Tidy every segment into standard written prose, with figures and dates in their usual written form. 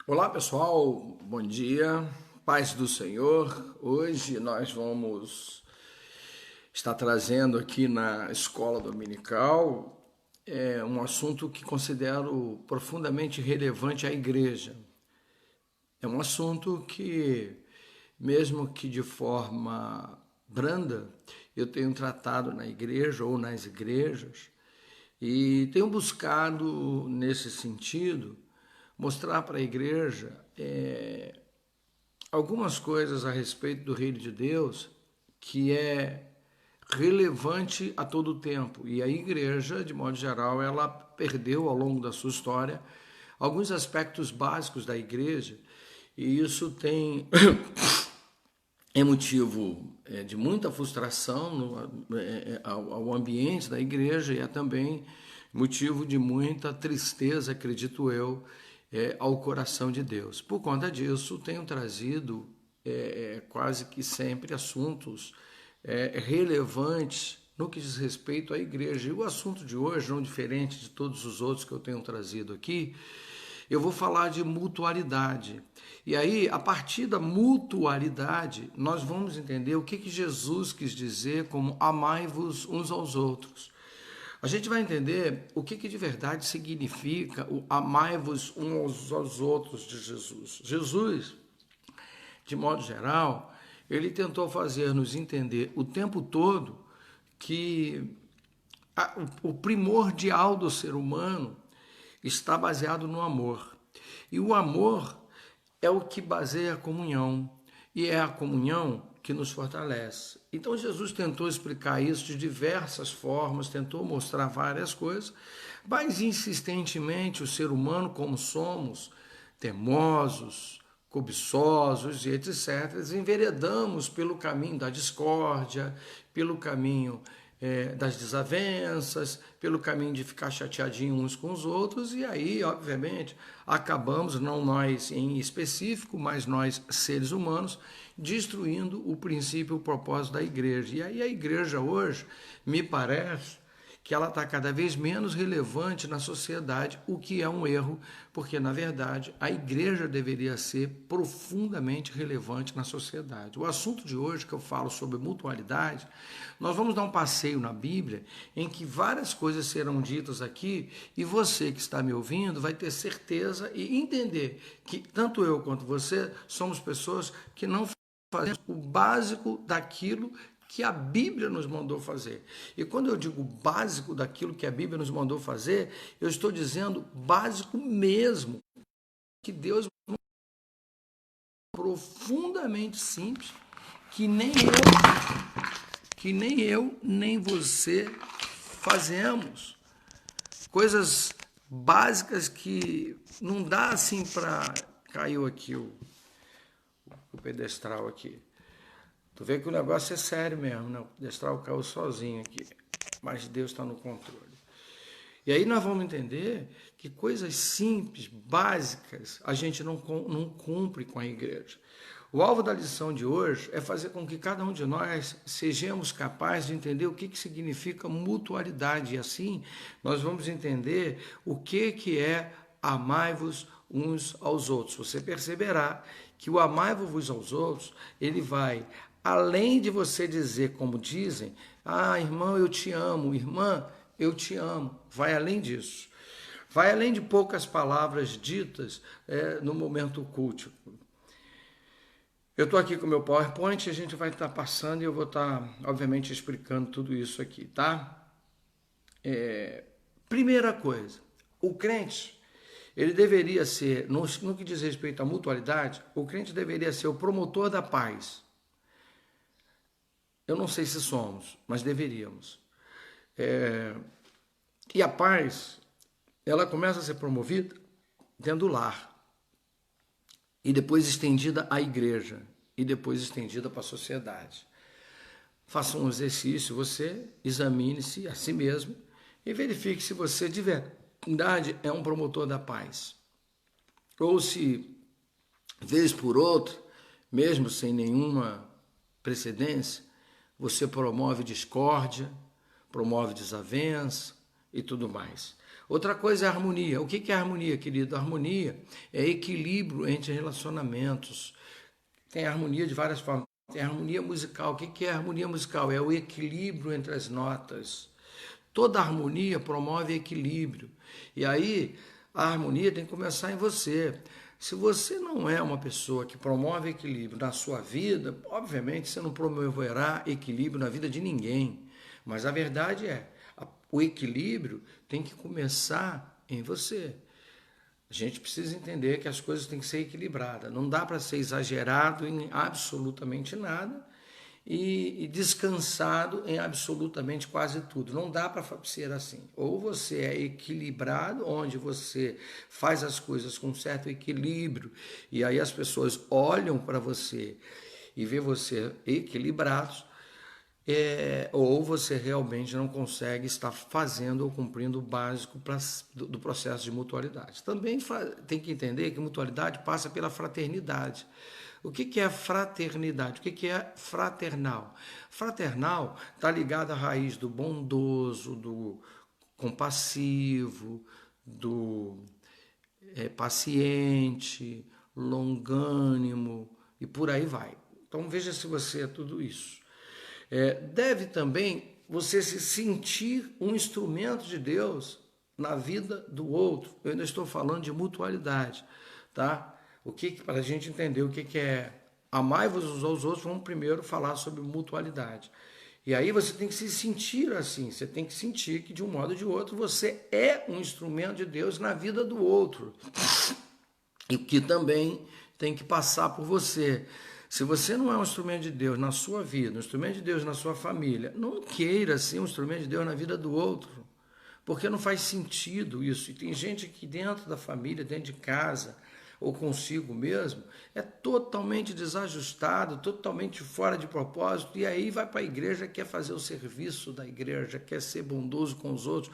Olá pessoal, bom dia, paz do Senhor. Hoje nós vamos estar trazendo aqui na escola dominical um assunto que considero profundamente relevante à igreja. É um assunto que, mesmo que de forma branda, eu tenho tratado na igreja ou nas igrejas e tenho buscado nesse sentido mostrar para a igreja algumas coisas a respeito do reino de Deus que é relevante a todo tempo. E a igreja, de modo geral, ela perdeu ao longo da sua história alguns aspectos básicos da igreja, e isso tem é motivo de muita frustração ao ambiente da igreja, e é também motivo de muita tristeza, acredito eu, ao coração de Deus. Por conta disso, tenho trazido quase que sempre assuntos relevantes no que diz respeito à igreja. E o assunto de hoje, não diferente de todos os outros que eu tenho trazido aqui, eu vou falar de mutualidade. E aí, a partir da mutualidade, nós vamos entender o que Jesus quis dizer como amai-vos uns aos outros. A gente vai entender o que de verdade significa o amai-vos uns aos outros de Jesus. Jesus, de modo geral, ele tentou fazer-nos entender o tempo todo que o primordial do ser humano está baseado no amor. E o amor é o que baseia a comunhão. E é a comunhão que nos fortalece. Então Jesus tentou explicar isso de diversas formas, tentou mostrar várias coisas, mas insistentemente o ser humano, como somos, teimosos, cobiçosos e etc., enveredamos pelo caminho da discórdia, pelo caminho das desavenças, pelo caminho de ficar chateadinho uns com os outros, e aí, obviamente, acabamos, não nós em específico, mas nós, seres humanos, destruindo o princípio, o propósito da igreja. E aí a igreja hoje, me parece, que ela está cada vez menos relevante na sociedade, o que é um erro, porque, na verdade, a igreja deveria ser profundamente relevante na sociedade. O assunto de hoje, que eu falo sobre mutualidade, nós vamos dar um passeio na Bíblia, em que várias coisas serão ditas aqui, e você que está me ouvindo vai ter certeza e entender que tanto eu quanto você somos pessoas que não fazemos o básico daquilo que a Bíblia nos mandou fazer. E quando eu digo básico daquilo que a Bíblia nos mandou fazer, eu estou dizendo básico mesmo, que Deus é profundamente simples, que nem você fazemos. Coisas básicas que não dá assim para... Caiu aqui o pedestral aqui. Tu vê que o negócio é sério mesmo, né? O pedestral caiu sozinho aqui, mas Deus está no controle. E aí nós vamos entender que coisas simples, básicas, a gente não cumpre com a igreja. O alvo da lição de hoje é fazer com que cada um de nós sejamos capazes de entender o que significa mutualidade. E assim nós vamos entender o que é amai-vos uns aos outros. Você perceberá que o amai-vos aos outros, ele vai além de você dizer, como dizem, irmão, eu te amo, irmã, eu te amo. Vai além disso. Vai além de poucas palavras ditas no momento cultico. Eu estou aqui com o meu PowerPoint, a gente vai estar passando e eu vou estar, obviamente, explicando tudo isso aqui, tá? Primeira coisa, o crente, ele deveria ser, no que diz respeito à mutualidade, o crente deveria ser o promotor da paz. Eu não sei se somos, mas deveríamos. E a paz, ela começa a ser promovida dentro do lar, e depois estendida à igreja, e depois estendida para a sociedade. Faça um exercício, você examine-se a si mesmo e verifique se você de verdade é um promotor da paz. Ou se, vez por outra, mesmo sem nenhuma precedência, você promove discórdia, promove desavença, e tudo mais. Outra coisa é a harmonia. O que é harmonia, querido? Harmonia é equilíbrio entre relacionamentos. Tem harmonia de várias formas. Tem harmonia musical. O que é harmonia musical? É o equilíbrio entre as notas. Toda harmonia promove equilíbrio. E aí, a harmonia tem que começar em você. Se você não é uma pessoa que promove equilíbrio na sua vida, obviamente você não promoverá equilíbrio na vida de ninguém. Mas a verdade é, o equilíbrio tem que começar em você. A gente precisa entender que as coisas têm que ser equilibradas. Não dá para ser exagerado em absolutamente nada e descansado em absolutamente quase tudo. Não dá para ser assim. Ou você é equilibrado, onde você faz as coisas com certo equilíbrio, e aí as pessoas olham para você e vê você equilibrado, ou você realmente não consegue estar fazendo ou cumprindo o básico do processo de mutualidade. Também tem que entender que mutualidade passa pela fraternidade. O que é fraternidade? O que é fraternal? Fraternal está ligado à raiz do bondoso, do compassivo, do paciente, longânimo e por aí vai. Então veja se você é tudo isso. Deve também você se sentir um instrumento de Deus na vida do outro. Eu ainda estou falando de mutualidade, tá? Para a gente entender o que é amai-vos uns aos outros, vamos primeiro falar sobre mutualidade. E aí você tem que se sentir assim, você tem que sentir que de um modo ou de outro você é um instrumento de Deus na vida do outro. E que também tem que passar por você. Se você não é um instrumento de Deus na sua vida, um instrumento de Deus na sua família, não queira ser um instrumento de Deus na vida do outro, porque não faz sentido isso. E tem gente que dentro da família, dentro de casa, ou consigo mesmo, é totalmente desajustado, totalmente fora de propósito, e aí vai para a igreja, quer fazer o serviço da igreja, quer ser bondoso com os outros.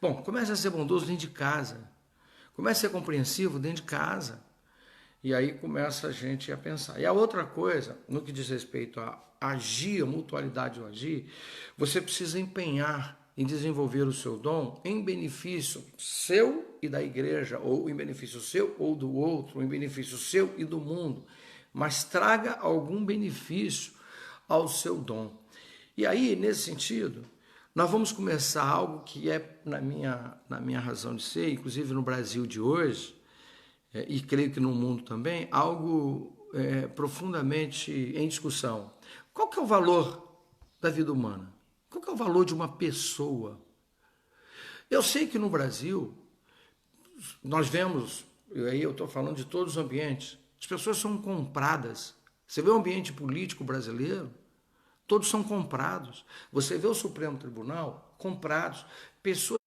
Bom, comece a ser bondoso dentro de casa, comece a ser compreensivo dentro de casa. E aí começa a gente a pensar. E a outra coisa, no que diz respeito a agir, a mutualidade do agir, você precisa empenhar em desenvolver o seu dom em benefício seu e da igreja, ou em benefício seu ou do outro, ou em benefício seu e do mundo, mas traga algum benefício ao seu dom. E aí, nesse sentido, nós vamos começar algo que é, na minha razão de ser, inclusive no Brasil de hoje, e creio que no mundo também, algo profundamente em discussão. Qual que é o valor da vida humana? Qual que é o valor de uma pessoa? Eu sei que no Brasil, nós vemos, e aí eu estou falando de todos os ambientes, as pessoas são compradas. Você vê o ambiente político brasileiro, todos são comprados. Você vê o Supremo Tribunal, comprados. Pessoas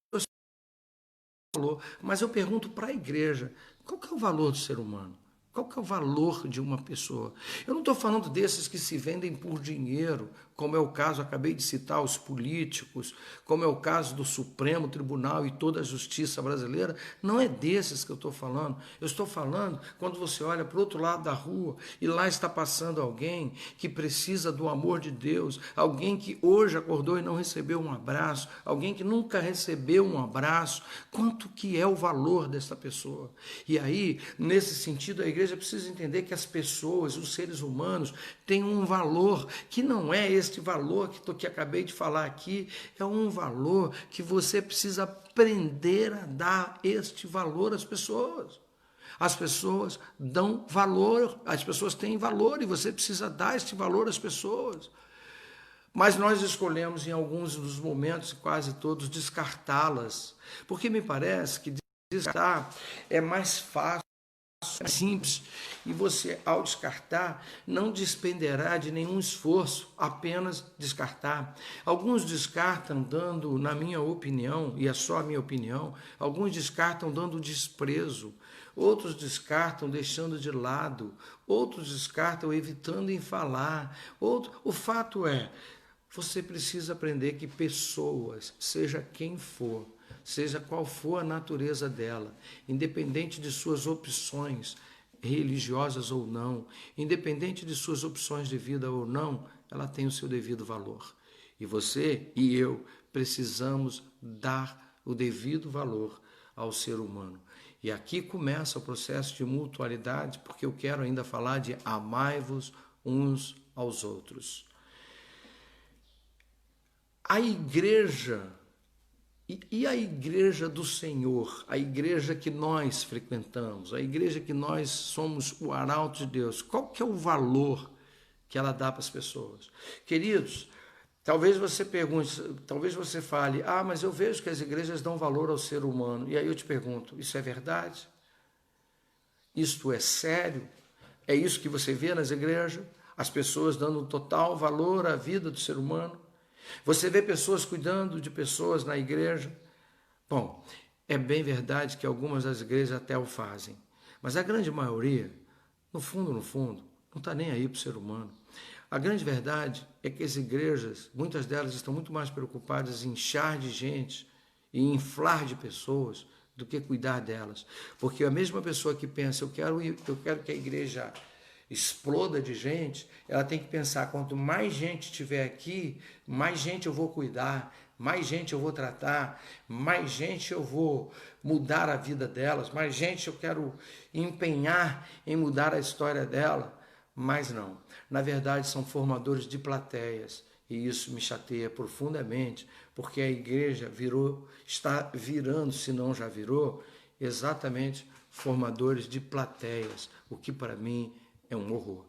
valor. Mas eu pergunto para a igreja, qual que é o valor do ser humano? Qual que é o valor de uma pessoa? Eu não estou falando desses que se vendem por dinheiro, como é o caso, acabei de citar, os políticos, como é o caso do Supremo Tribunal e toda a justiça brasileira. Não é desses que eu estou falando. Eu estou falando quando você olha para o outro lado da rua e lá está passando alguém que precisa do amor de Deus, alguém que hoje acordou e não recebeu um abraço, alguém que nunca recebeu um abraço. Quanto que é o valor dessa pessoa? E aí, nesse sentido, a igreja precisa entender que as pessoas, os seres humanos, têm um valor que não é este valor que acabei de falar aqui, é um valor que você precisa aprender a dar este valor às pessoas. As pessoas dão valor, as pessoas têm valor e você precisa dar este valor às pessoas. Mas nós escolhemos em alguns dos momentos, quase todos, descartá-las, porque me parece que descartar é mais fácil, é simples, e você, ao descartar, não despenderá de nenhum esforço, apenas descartar. Alguns descartam dando, na minha opinião, e é só a minha opinião, alguns descartam dando desprezo, outros descartam deixando de lado, outros descartam evitando em falar. O fato é, você precisa aprender que pessoas, seja quem for, seja qual for a natureza dela, independente de suas opções religiosas ou não, independente de suas opções de vida ou não, ela tem o seu devido valor. E você e eu precisamos dar o devido valor ao ser humano. E aqui começa o processo de mutualidade, porque eu quero ainda falar de amai-vos uns aos outros. A igreja, e a igreja do Senhor, a igreja que nós frequentamos, a igreja que nós somos o arauto de Deus, qual que é o valor que ela dá para as pessoas? Queridos, talvez você pergunte, talvez você fale, mas eu vejo que as igrejas dão valor ao ser humano. E aí eu te pergunto, isso é verdade? Isto é sério? É isso que você vê nas igrejas? As pessoas dando total valor à vida do ser humano? Você vê pessoas cuidando de pessoas na igreja? Bom, é bem verdade que algumas das igrejas até o fazem, mas a grande maioria, no fundo, não está nem aí para o ser humano. A grande verdade é que as igrejas, muitas delas estão muito mais preocupadas em inchar de gente e inflar de pessoas do que cuidar delas. Porque a mesma pessoa que pensa, eu quero que a igreja exploda de gente, ela tem que pensar, quanto mais gente tiver aqui, mais gente eu vou cuidar, mais gente eu vou tratar, mais gente eu vou mudar a vida delas, mais gente eu quero empenhar em mudar a história dela. Mas não, na verdade são formadores de plateias, e isso me chateia profundamente, porque a igreja está virando, se não já virou, exatamente formadores de plateias, o que para mim é um horror.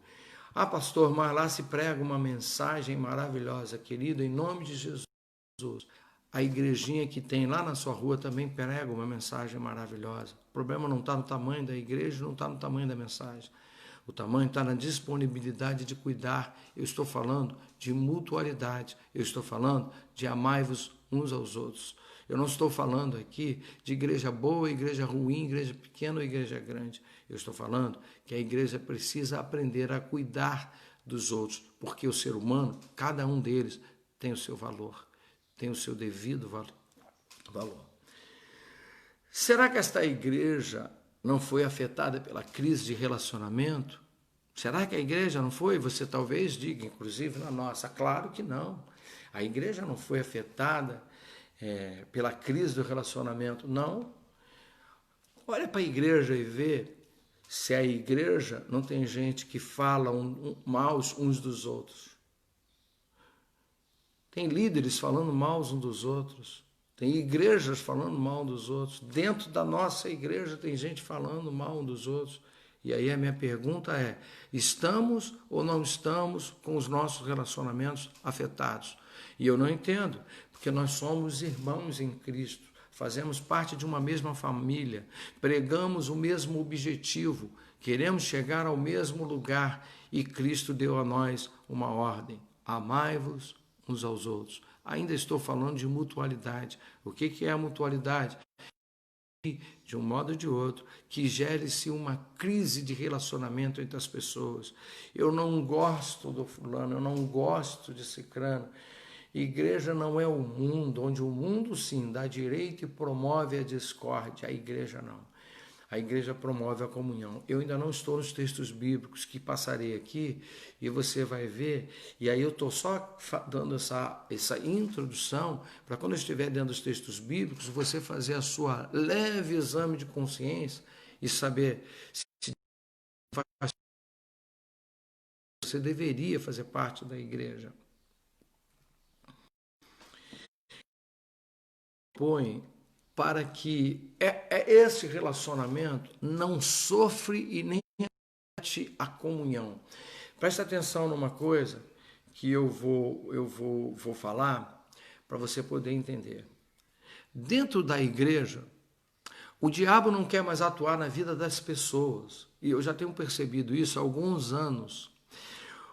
Pastor, mas lá se prega uma mensagem maravilhosa, querido, em nome de Jesus. A igrejinha que tem lá na sua rua também prega uma mensagem maravilhosa. O problema não está no tamanho da igreja, não está no tamanho da mensagem. O tamanho está na disponibilidade de cuidar. Eu estou falando de mutualidade. Eu estou falando de amai-vos uns aos outros. Eu não estou falando aqui de igreja boa, igreja ruim, igreja pequena ou igreja grande. Eu estou falando que a igreja precisa aprender a cuidar dos outros, porque o ser humano, cada um deles, tem o seu valor, tem o seu devido valor. Será que esta igreja não foi afetada pela crise de relacionamento? Será que a igreja não foi? Você talvez diga, inclusive na nossa. Claro que não. A igreja não foi afetada pela crise do relacionamento. Não. Olha para a igreja e vê se a igreja não tem gente que fala mal uns dos outros. Tem líderes falando mal uns dos outros. Tem igrejas falando mal dos outros. Dentro da nossa igreja tem gente falando mal dos outros. E aí a minha pergunta é, estamos ou não estamos com os nossos relacionamentos afetados? E eu não entendo, porque nós somos irmãos em Cristo, fazemos parte de uma mesma família, pregamos o mesmo objetivo, queremos chegar ao mesmo lugar e Cristo deu a nós uma ordem, amai-vos uns aos outros. Ainda estou falando de mutualidade. O que é a mutualidade? De um modo ou de outro, que gere-se uma crise de relacionamento entre as pessoas. Eu não gosto do fulano, eu não gosto de cicrano. Igreja não é o mundo, onde o mundo sim dá direito e promove a discórdia. A igreja não. A igreja promove a comunhão. Eu ainda não estou nos textos bíblicos que passarei aqui e você vai ver. E aí eu estou só dando essa introdução para quando eu estiver dentro dos textos bíblicos, você fazer a sua leve exame de consciência e saber se você deveria fazer parte da igreja. Põe para que esse relacionamento não sofre e nem a comunhão. Presta atenção numa coisa que eu vou falar para você poder entender. Dentro da igreja, o diabo não quer mais atuar na vida das pessoas. E eu já tenho percebido isso há alguns anos.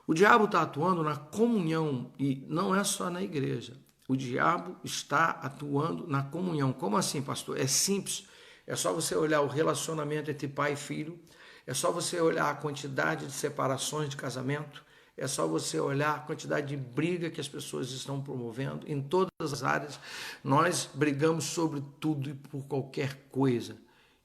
O diabo está atuando na comunhão e não é só na igreja. O diabo está atuando na comunhão. Como assim, pastor? É simples. É só você olhar o relacionamento entre pai e filho. É só você olhar a quantidade de separações de casamento. É só você olhar a quantidade de briga que as pessoas estão promovendo. Em todas as áreas, nós brigamos sobre tudo e por qualquer coisa.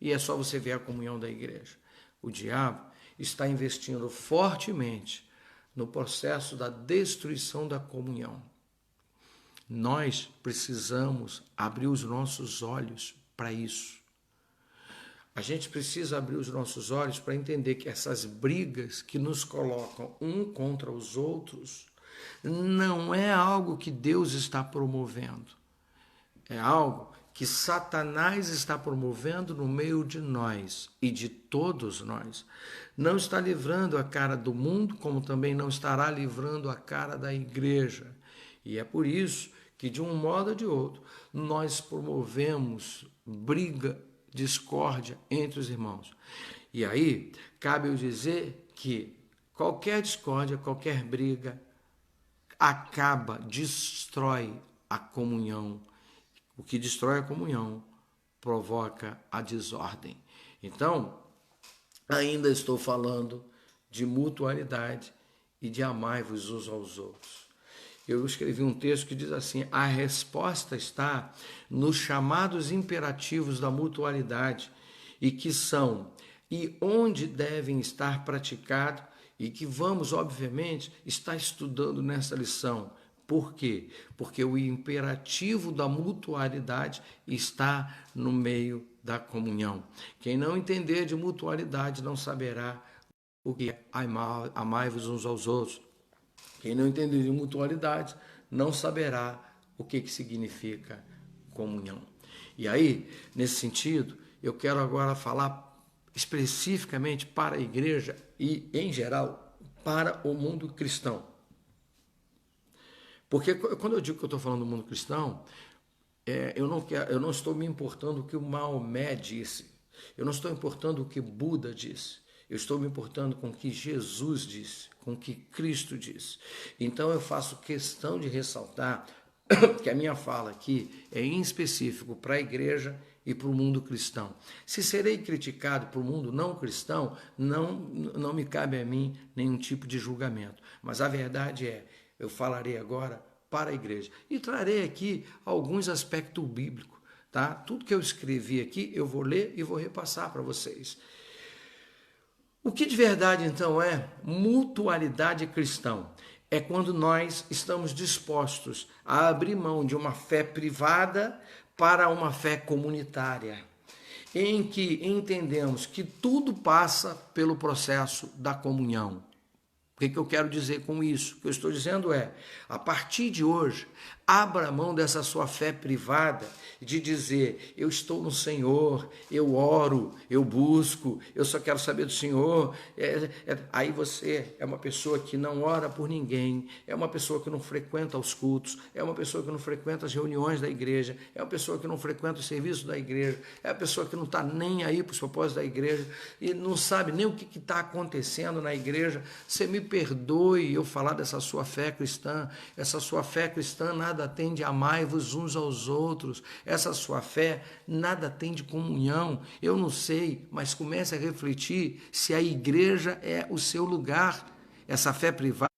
E é só você ver a comunhão da igreja. O diabo está investindo fortemente no processo da destruição da comunhão. Nós precisamos abrir os nossos olhos para isso. A gente precisa abrir os nossos olhos para entender que essas brigas que nos colocam um contra os outros não é algo que Deus está promovendo. É algo que Satanás está promovendo no meio de nós e de todos nós. Não está livrando a cara do mundo, como também não estará livrando a cara da igreja. E é por isso que, de um modo ou de outro, nós promovemos briga, discórdia entre os irmãos. E aí, cabe eu dizer que qualquer discórdia, qualquer briga, destrói a comunhão. O que destrói a comunhão provoca a desordem. Então, ainda estou falando de mutualidade e de amai-vos uns aos outros. Eu escrevi um texto que diz assim: a resposta está nos chamados imperativos da mutualidade, e que são e onde devem estar praticados, e que vamos, obviamente, estar estudando nessa lição. Por quê? Porque o imperativo da mutualidade está no meio da comunhão. Quem não entender de mutualidade não saberá o que é amai-vos uns aos outros. Quem não entender de mutualidade não saberá o que significa comunhão. E aí, nesse sentido, eu quero agora falar especificamente para a igreja e, em geral, para o mundo cristão. Porque quando eu digo que eu estou falando do mundo cristão, eu não estou me importando o que o Maomé disse, eu não estou importando o que Buda disse, eu estou me importando com o que Jesus disse, com o que Cristo disse. Então eu faço questão de ressaltar que a minha fala aqui é em específico para a igreja e para o mundo cristão. Se serei criticado por o mundo não cristão, não me cabe a mim nenhum tipo de julgamento. Mas a verdade é, eu falarei agora para a igreja e trarei aqui alguns aspectos bíblicos, tá? Tudo que eu escrevi aqui eu vou ler e vou repassar para vocês. O que de verdade então é mutualidade cristã? É quando nós estamos dispostos a abrir mão de uma fé privada para uma fé comunitária, em que entendemos que tudo passa pelo processo da comunhão. O que eu quero dizer com isso? O que eu estou dizendo é, a partir de hoje, abra mão dessa sua fé privada de dizer, eu estou no Senhor, eu oro, eu busco, eu só quero saber do Senhor. Aí você é uma pessoa que não ora por ninguém, é uma pessoa que não frequenta os cultos, é uma pessoa que não frequenta as reuniões da igreja, é uma pessoa que não frequenta os serviços da igreja, é uma pessoa que não está nem aí para os propósitos da igreja e não sabe nem o que está acontecendo na igreja. Você me perdoe eu falar dessa sua fé cristã. Essa sua fé cristã nada tem de amai-vos uns aos outros. Essa sua fé nada tem de comunhão. Eu não sei, mas comece a refletir se a igreja é o seu lugar. Essa fé privada,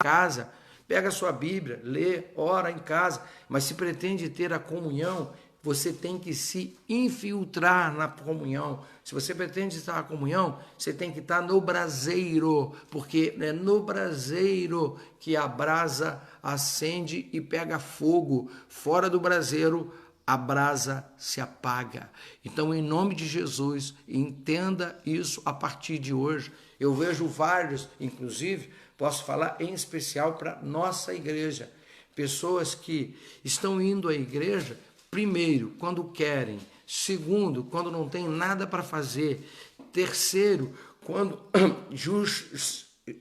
casa, pega a sua Bíblia, lê, ora em casa, mas se pretende ter a comunhão, você tem que se infiltrar na comunhão. Se você pretende estar na comunhão, você tem que estar no braseiro, porque é no braseiro que a brasa acende e pega fogo. Fora do braseiro, a brasa se apaga. Então, em nome de Jesus, entenda isso a partir de hoje. Eu vejo vários, inclusive, posso falar em especial para nossa igreja, pessoas que estão indo à igreja, primeiro, quando querem. Segundo, quando não tem nada para fazer. Terceiro, quando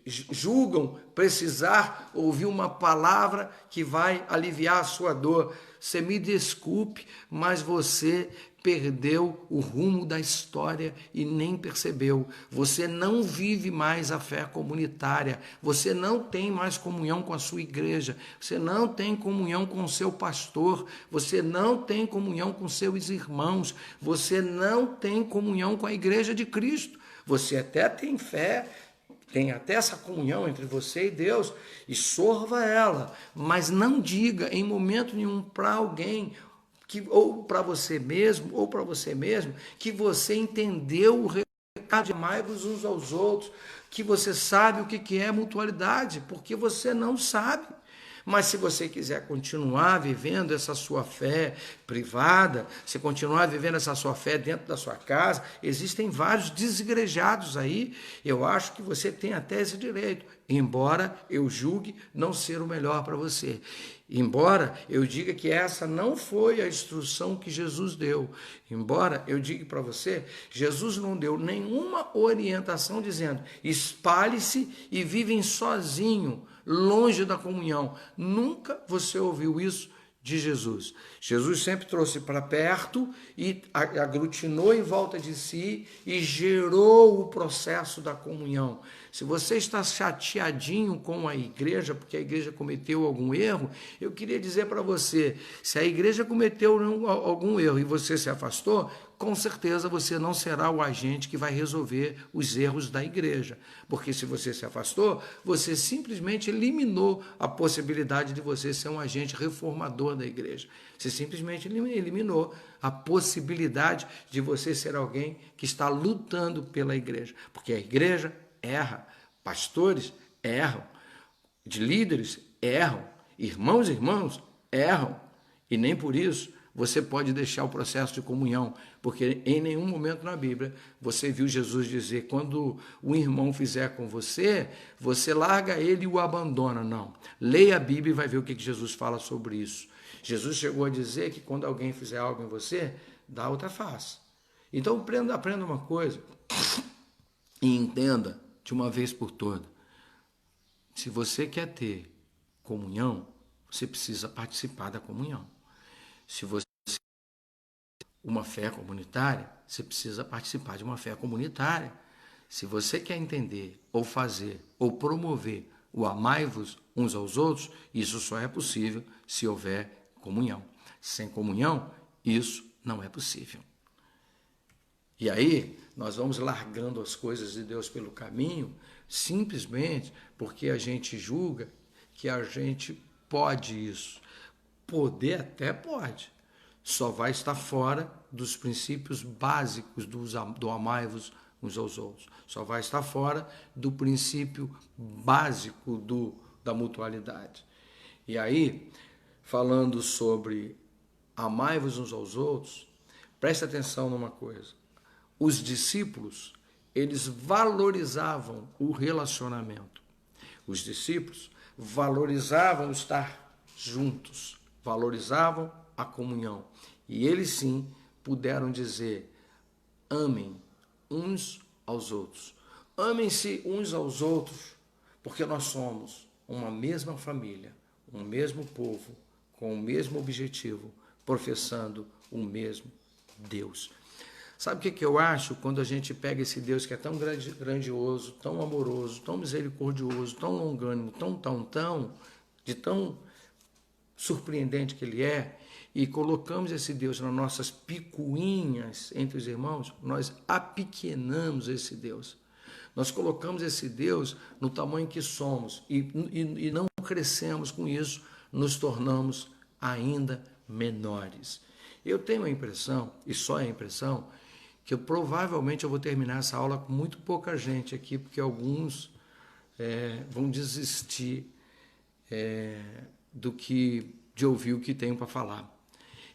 julgam precisar ouvir uma palavra que vai aliviar a sua dor. Você me desculpe, mas você perdeu o rumo da história e nem percebeu. Você não vive mais a fé comunitária, você não tem mais comunhão com a sua igreja, você não tem comunhão com o seu pastor, você não tem comunhão com seus irmãos, você não tem comunhão com a igreja de Cristo. Você até tem fé, tem até essa comunhão entre você e Deus, e sorva ela, mas não diga em momento nenhum para alguém, ou para você mesmo, que você entendeu o recado de amai-vos uns aos outros, que você sabe o que é mutualidade, porque você não sabe. Mas se você quiser continuar vivendo essa sua fé privada, se continuar vivendo essa sua fé dentro da sua casa, existem vários desigrejados aí, eu acho que você tem até esse direito, embora eu julgue não ser o melhor para você. Embora eu diga que essa não foi a instrução que Jesus deu, embora eu diga para você, Jesus não deu nenhuma orientação dizendo espalhe-se e vivem sozinho, longe da comunhão. Nunca você ouviu isso de Jesus. Jesus sempre trouxe para perto e aglutinou em volta de si e gerou o processo da comunhão. Se você está chateadinho com a igreja, porque a igreja cometeu algum erro, eu queria dizer para você, se a igreja cometeu algum erro e você se afastou, com certeza você não será o agente que vai resolver os erros da igreja. Porque se você se afastou, você simplesmente eliminou a possibilidade de você ser um agente reformador da igreja. Você simplesmente eliminou a possibilidade de você ser alguém que está lutando pela igreja. Porque a igreja erra, pastores erram, de líderes erram, irmãos e irmãos erram. E nem por isso você pode deixar o processo de comunhão, porque em nenhum momento na Bíblia você viu Jesus dizer, quando o irmão fizer com você, você larga ele e o abandona. Não. Leia a Bíblia e vai ver o que Jesus fala sobre isso. Jesus chegou a dizer que quando alguém fizer algo em você, dá outra face. Então aprenda uma coisa e entenda de uma vez por todas. Se você quer ter comunhão, você precisa participar da comunhão. Se você quer uma fé comunitária, você precisa participar de uma fé comunitária. Se você quer entender, ou fazer, ou promover o amai-vos uns aos outros, isso só é possível se houver comunhão. Sem comunhão, isso não é possível. E aí, nós vamos largando as coisas de Deus pelo caminho, simplesmente porque a gente julga que a gente pode isso. Poder até pode, só vai estar fora dos princípios básicos do amai-vos uns aos outros. Só vai estar fora do princípio básico da mutualidade. E aí, falando sobre amai-vos uns aos outros, preste atenção numa coisa. Os discípulos, eles valorizavam o relacionamento. Os discípulos valorizavam estar juntos, valorizavam a comunhão. E eles sim puderam dizer, amem uns aos outros. Amem-se uns aos outros, porque nós somos uma mesma família, um mesmo povo, com o mesmo objetivo, professando o mesmo Deus. Sabe o que eu acho quando a gente pega esse Deus que é tão grandioso, tão amoroso, tão misericordioso, tão longânimo, tão surpreendente que ele é, e colocamos esse Deus nas nossas picuinhas entre os irmãos, nós apequenamos esse Deus. Nós colocamos esse Deus no tamanho que somos e não crescemos com isso, nos tornamos ainda menores. Eu tenho a impressão, e só a impressão, que provavelmente eu vou terminar essa aula com muito pouca gente aqui, porque alguns vão desistir de ouvir o que tenho para falar.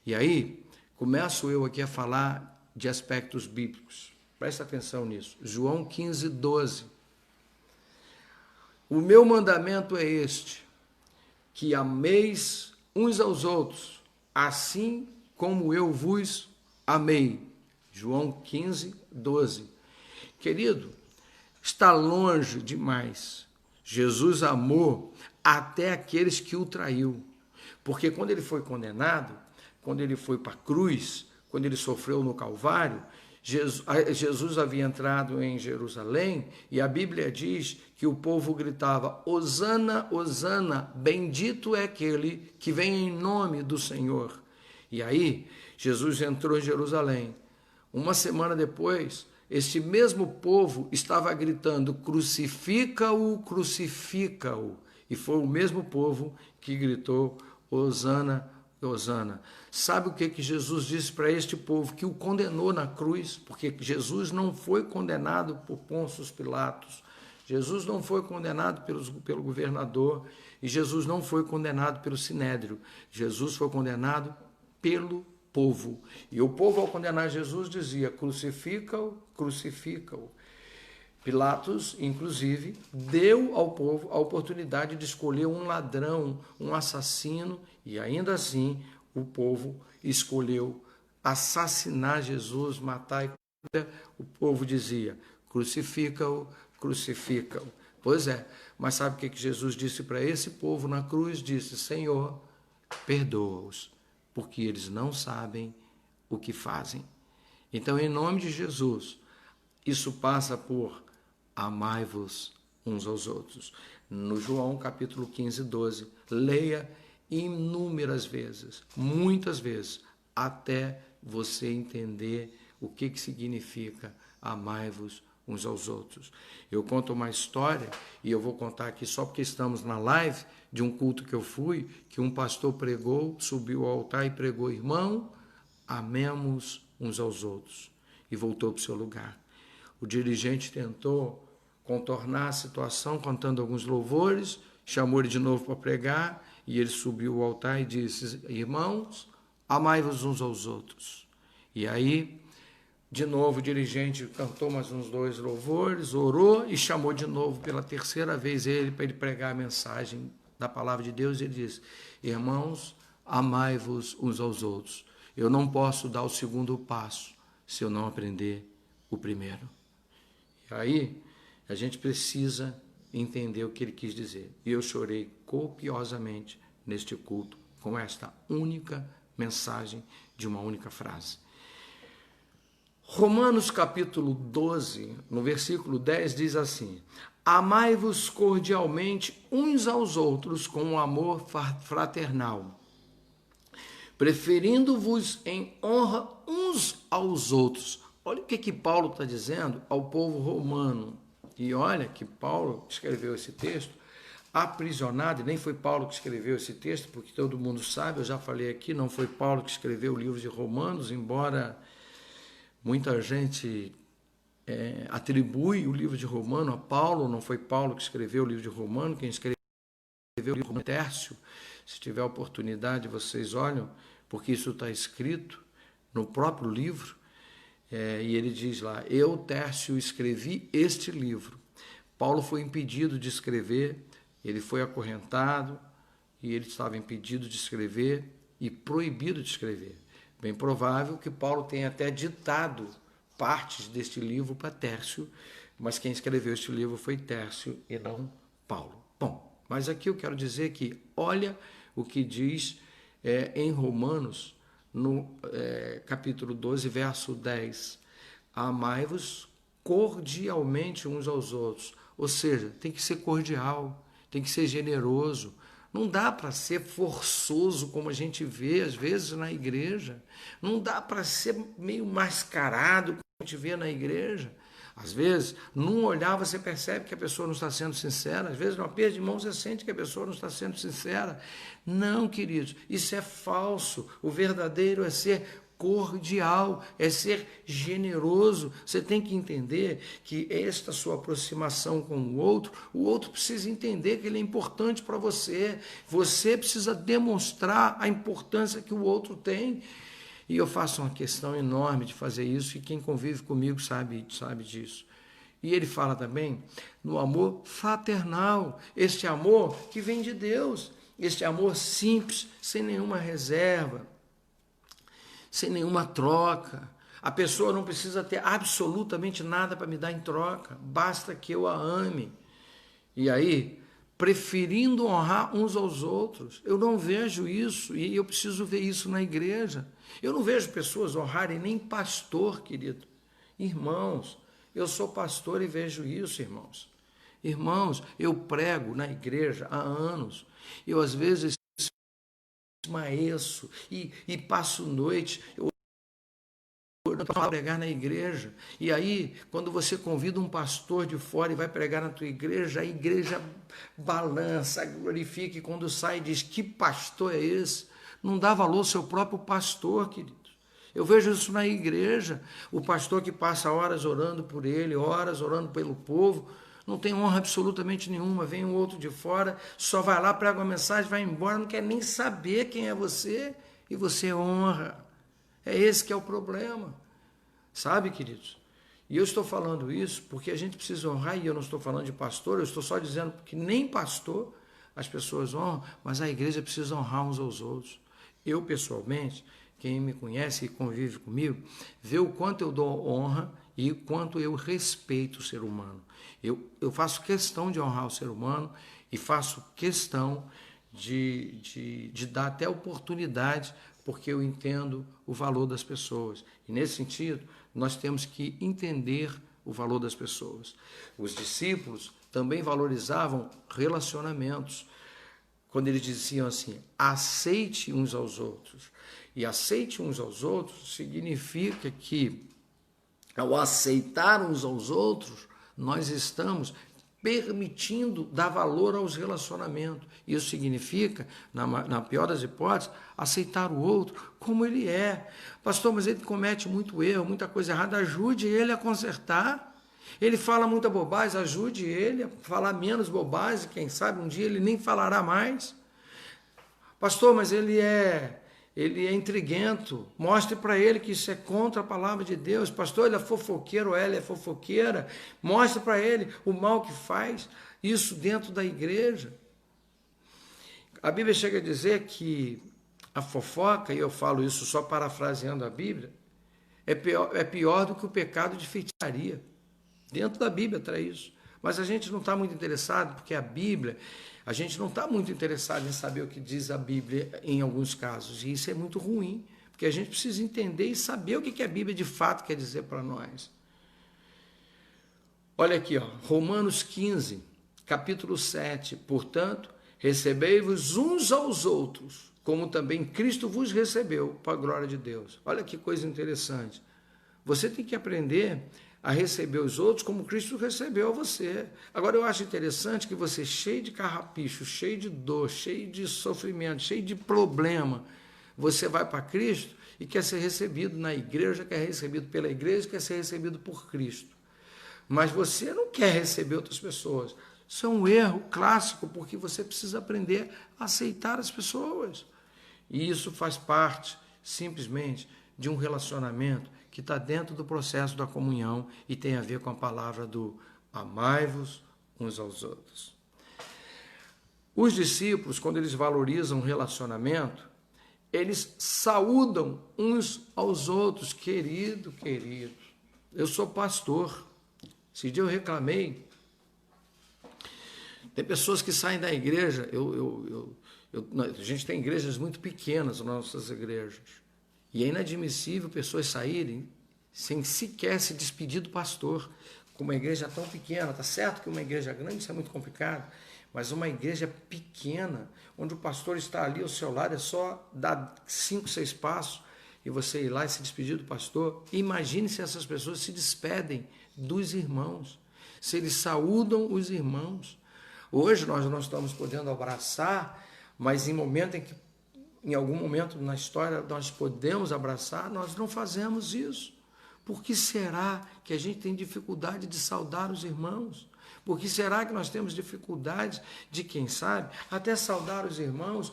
E aí, começo eu aqui a falar de aspectos bíblicos. Presta atenção nisso. João 15, 12. O meu mandamento é este, que ameis uns aos outros, assim como eu vos amei. João 15, 12. Querido, está longe demais. Jesus amou até aqueles que o traiu. Porque quando ele foi condenado, quando ele foi para a cruz, quando ele sofreu no Calvário, Jesus havia entrado em Jerusalém e a Bíblia diz que o povo gritava, Hosana, Hosana, bendito é aquele que vem em nome do Senhor. E aí, Jesus entrou em Jerusalém. Uma semana depois, este mesmo povo estava gritando, crucifica-o, crucifica-o. E foi o mesmo povo que gritou, Hosana, Hosana. Sabe o que Jesus disse para este povo que o condenou na cruz? Porque Jesus não foi condenado por Pôncio Pilatos. Jesus não foi condenado pelo governador e Jesus não foi condenado pelo sinédrio. Jesus foi condenado pelo povo. E o povo, ao condenar Jesus, dizia: crucifica-o, crucifica-o. Pilatos, inclusive, deu ao povo a oportunidade de escolher um ladrão, um assassino, e ainda assim o povo escolheu assassinar Jesus, matar. O povo dizia: crucifica-o, crucifica-o. Pois é, mas sabe o que Jesus disse para esse povo na cruz? Disse: Senhor, perdoa-os, porque eles não sabem o que fazem. Então, em nome de Jesus, isso passa por amai-vos uns aos outros. No João capítulo 15, 12, leia inúmeras vezes, muitas vezes, até você entender o que significa amai-vos uns aos outros. Eu conto uma história, e eu vou contar aqui só porque estamos na live, de um culto que eu fui, que um pastor pregou, subiu ao altar e pregou: irmão, amemos uns aos outros. E voltou para o seu lugar. O dirigente tentou contornar a situação, cantando alguns louvores, chamou ele de novo para pregar, e ele subiu ao altar e disse: irmãos, amai-vos uns aos outros. E aí, de novo, o dirigente cantou mais uns 2 louvores, orou e chamou de novo pela terceira vez ele para ele pregar a mensagem da palavra de Deus. E ele disse: irmãos, amai-vos uns aos outros. Eu não posso dar o segundo passo se eu não aprender o primeiro. E aí, a gente precisa entender o que ele quis dizer. E eu chorei copiosamente neste culto com esta única mensagem de uma única frase. Romanos capítulo 12, no versículo 10, diz assim: amai-vos cordialmente uns aos outros com um amor fraternal, preferindo-vos em honra uns aos outros. Olha o que Paulo está dizendo ao povo romano. E olha que Paulo escreveu esse texto aprisionado, e nem foi Paulo que escreveu esse texto, porque todo mundo sabe, eu já falei aqui, não foi Paulo que escreveu o livro de Romanos, embora muita gente atribui o livro de Romano a Paulo. Não foi Paulo que escreveu o livro de Romano, quem escreveu o livro de Tércio. Se tiver oportunidade, vocês olham, porque isso está escrito no próprio livro, e ele diz lá: eu, Tércio, escrevi este livro. Paulo foi impedido de escrever, ele foi acorrentado, e ele estava impedido de escrever e proibido de escrever. Bem provável que Paulo tenha até ditado partes deste livro para Tércio, mas quem escreveu este livro foi Tércio e não Paulo. Bom, mas aqui eu quero dizer que olha o que diz em Romanos, no capítulo 12, verso 10. Amai-vos cordialmente uns aos outros. Ou seja, tem que ser cordial, tem que ser generoso. Não dá para ser forçoso, como a gente vê às vezes na igreja. Não dá para ser meio mascarado, como a gente vê na igreja. Às vezes, num olhar você percebe que a pessoa não está sendo sincera. Às vezes, numa aperto de mão você sente que a pessoa não está sendo sincera. Não, queridos, isso é falso. O verdadeiro é ser cordial, é ser generoso. Você tem que entender que esta sua aproximação com o outro precisa entender que ele é importante para você. Você precisa demonstrar a importância que o outro tem. E eu faço uma questão enorme de fazer isso, e quem convive comigo sabe disso. E ele fala também no amor fraternal, este amor que vem de Deus, este amor simples, sem nenhuma reserva, sem nenhuma troca. A pessoa não precisa ter absolutamente nada para me dar em troca, basta que eu a ame. E aí, preferindo honrar uns aos outros, eu não vejo isso, e eu preciso ver isso na igreja. Eu não vejo pessoas honrarem nem pastor, querido. Irmãos, eu sou pastor e vejo isso, irmãos. Irmãos, eu prego na igreja há anos. Eu, às vezes, esmaeço e passo noite para pregar na igreja. E aí, quando você convida um pastor de fora e vai pregar na tua igreja, a igreja balança, glorifica, e quando sai diz: que pastor é esse? Não dá valor ao seu próprio pastor, queridos. Eu vejo isso na igreja, o pastor que passa horas orando por ele, horas orando pelo povo, não tem honra absolutamente nenhuma. Vem um outro de fora, só vai lá, prega uma mensagem, vai embora, não quer nem saber quem é você, e você honra. É esse que é o problema. Sabe, queridos? E eu estou falando isso porque a gente precisa honrar, e eu não estou falando de pastor, eu estou só dizendo que nem pastor as pessoas honram, mas a igreja precisa honrar uns aos outros. Eu, pessoalmente, quem me conhece e convive comigo, vê o quanto eu dou honra e o quanto eu respeito o ser humano. Eu faço questão de honrar o ser humano e faço questão de dar até oportunidade, porque eu entendo o valor das pessoas. E nesse sentido, nós temos que entender o valor das pessoas. Os discípulos também valorizavam relacionamentos, quando eles diziam assim, aceite uns aos outros. E aceite uns aos outros significa que, ao aceitar uns aos outros, nós estamos permitindo dar valor aos relacionamentos. Isso significa, na pior das hipóteses, aceitar o outro como ele é. Pastor, mas ele comete muito erro, muita coisa errada, ajude ele a consertar. Ele fala muita bobagem, ajude ele a falar menos bobagem, quem sabe um dia ele nem falará mais. Pastor, mas ele é intriguento, mostre para ele que isso é contra a palavra de Deus. Pastor, ele é fofoqueiro ou ela é fofoqueira, mostre para ele o mal que faz, isso dentro da igreja. A Bíblia chega a dizer que a fofoca, e eu falo isso só parafraseando a Bíblia, é pior do que o pecado de feitiçaria. Dentro da Bíblia traz isso. Mas a gente não está muito interessado, porque a Bíblia, a gente não está muito interessado em saber o que diz a Bíblia em alguns casos. E isso é muito ruim, porque a gente precisa entender e saber o que a Bíblia de fato quer dizer para nós. Olha aqui, ó, Romanos 15, capítulo 7. Portanto, recebei-vos uns aos outros, como também Cristo vos recebeu, para a glória de Deus. Olha que coisa interessante. Você tem que aprender a receber os outros como Cristo recebeu a você. Agora, eu acho interessante que você, cheio de carrapicho, cheio de dor, cheio de sofrimento, cheio de problema, você vai para Cristo e quer ser recebido na igreja, quer ser recebido pela igreja, quer ser recebido por Cristo. Mas você não quer receber outras pessoas. Isso é um erro clássico, porque você precisa aprender a aceitar as pessoas. E isso faz parte, simplesmente, de um relacionamento que está dentro do processo da comunhão e tem a ver com a palavra do amai-vos uns aos outros. Os discípulos, quando eles valorizam o relacionamento, eles saúdam uns aos outros. Querido, eu sou pastor. Esse dia eu reclamei. Tem pessoas que saem da igreja, a gente tem igrejas muito pequenas, nas nossas igrejas. E é inadmissível pessoas saírem sem sequer se despedir do pastor, com uma igreja tão pequena. Está certo que uma igreja grande isso é muito complicado, mas uma igreja pequena, onde o pastor está ali ao seu lado, é só dar 5, 6 passos e você ir lá e se despedir do pastor. Imagine se essas pessoas se despedem dos irmãos, se eles saúdam os irmãos. Hoje nós não estamos podendo abraçar, mas em algum momento na história nós podemos abraçar, nós não fazemos isso. Por que será que a gente tem dificuldade de saudar os irmãos? Por que será que nós temos dificuldade de, quem sabe, até saudar os irmãos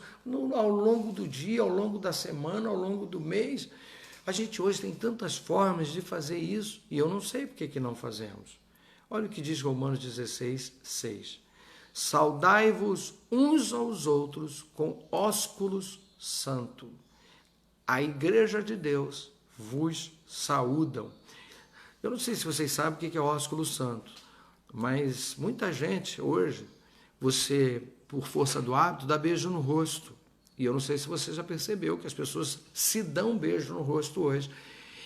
ao longo do dia, ao longo da semana, ao longo do mês? A gente hoje tem tantas formas de fazer isso e eu não sei por que não fazemos. Olha o que diz Romanos 16, 6. Saudai-vos uns aos outros com ósculos santo. A igreja de Deus vos saúdam. Eu não sei se vocês sabem o que é ósculo santo, mas muita gente hoje, você, por força do hábito, dá beijo no rosto. E eu não sei se você já percebeu que as pessoas se dão beijo no rosto hoje.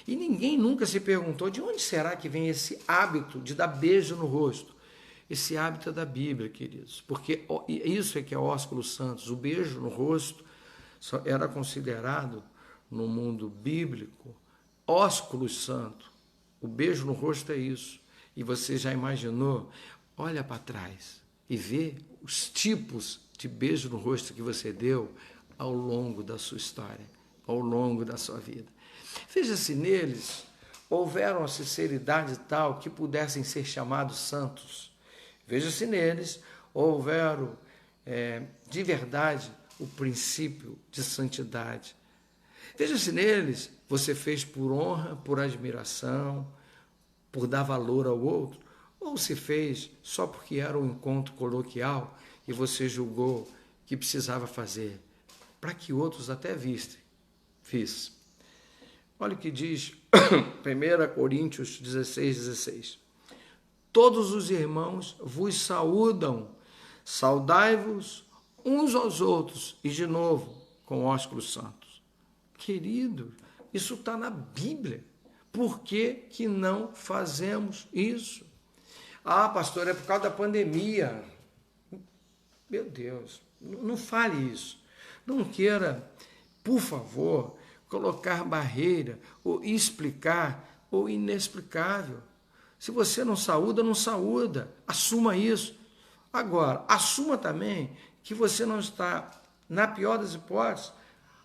E ninguém nunca se perguntou de onde será que vem esse hábito de dar beijo no rosto. Esse hábito é da Bíblia, queridos, porque isso é que é ósculo santos. O beijo no rosto era considerado, no mundo bíblico, ósculo santo. O beijo no rosto é isso. E você já imaginou? Olha para trás e vê os tipos de beijo no rosto que você deu ao longo da sua história, ao longo da sua vida. Veja se neles houveram a sinceridade tal que pudessem ser chamados santos. Veja se neles houveram de verdade o princípio de santidade. Veja se neles você fez por honra, por admiração, por dar valor ao outro, ou se fez só porque era um encontro coloquial e você julgou que precisava fazer, para que outros até vissem. Fiz. Olha o que diz 1 Coríntios 16:16. Todos os irmãos vos saúdam, saudai-vos uns aos outros, e de novo, com ósculos santos. Querido, isso está na Bíblia. Por que que não fazemos isso? Ah, pastor, é por causa da pandemia. Meu Deus, não fale isso. Não queira, por favor, colocar barreira ou explicar o inexplicável. Se você não saúda, não saúda. Assuma isso. Agora, assuma também que você não está, na pior das hipóteses,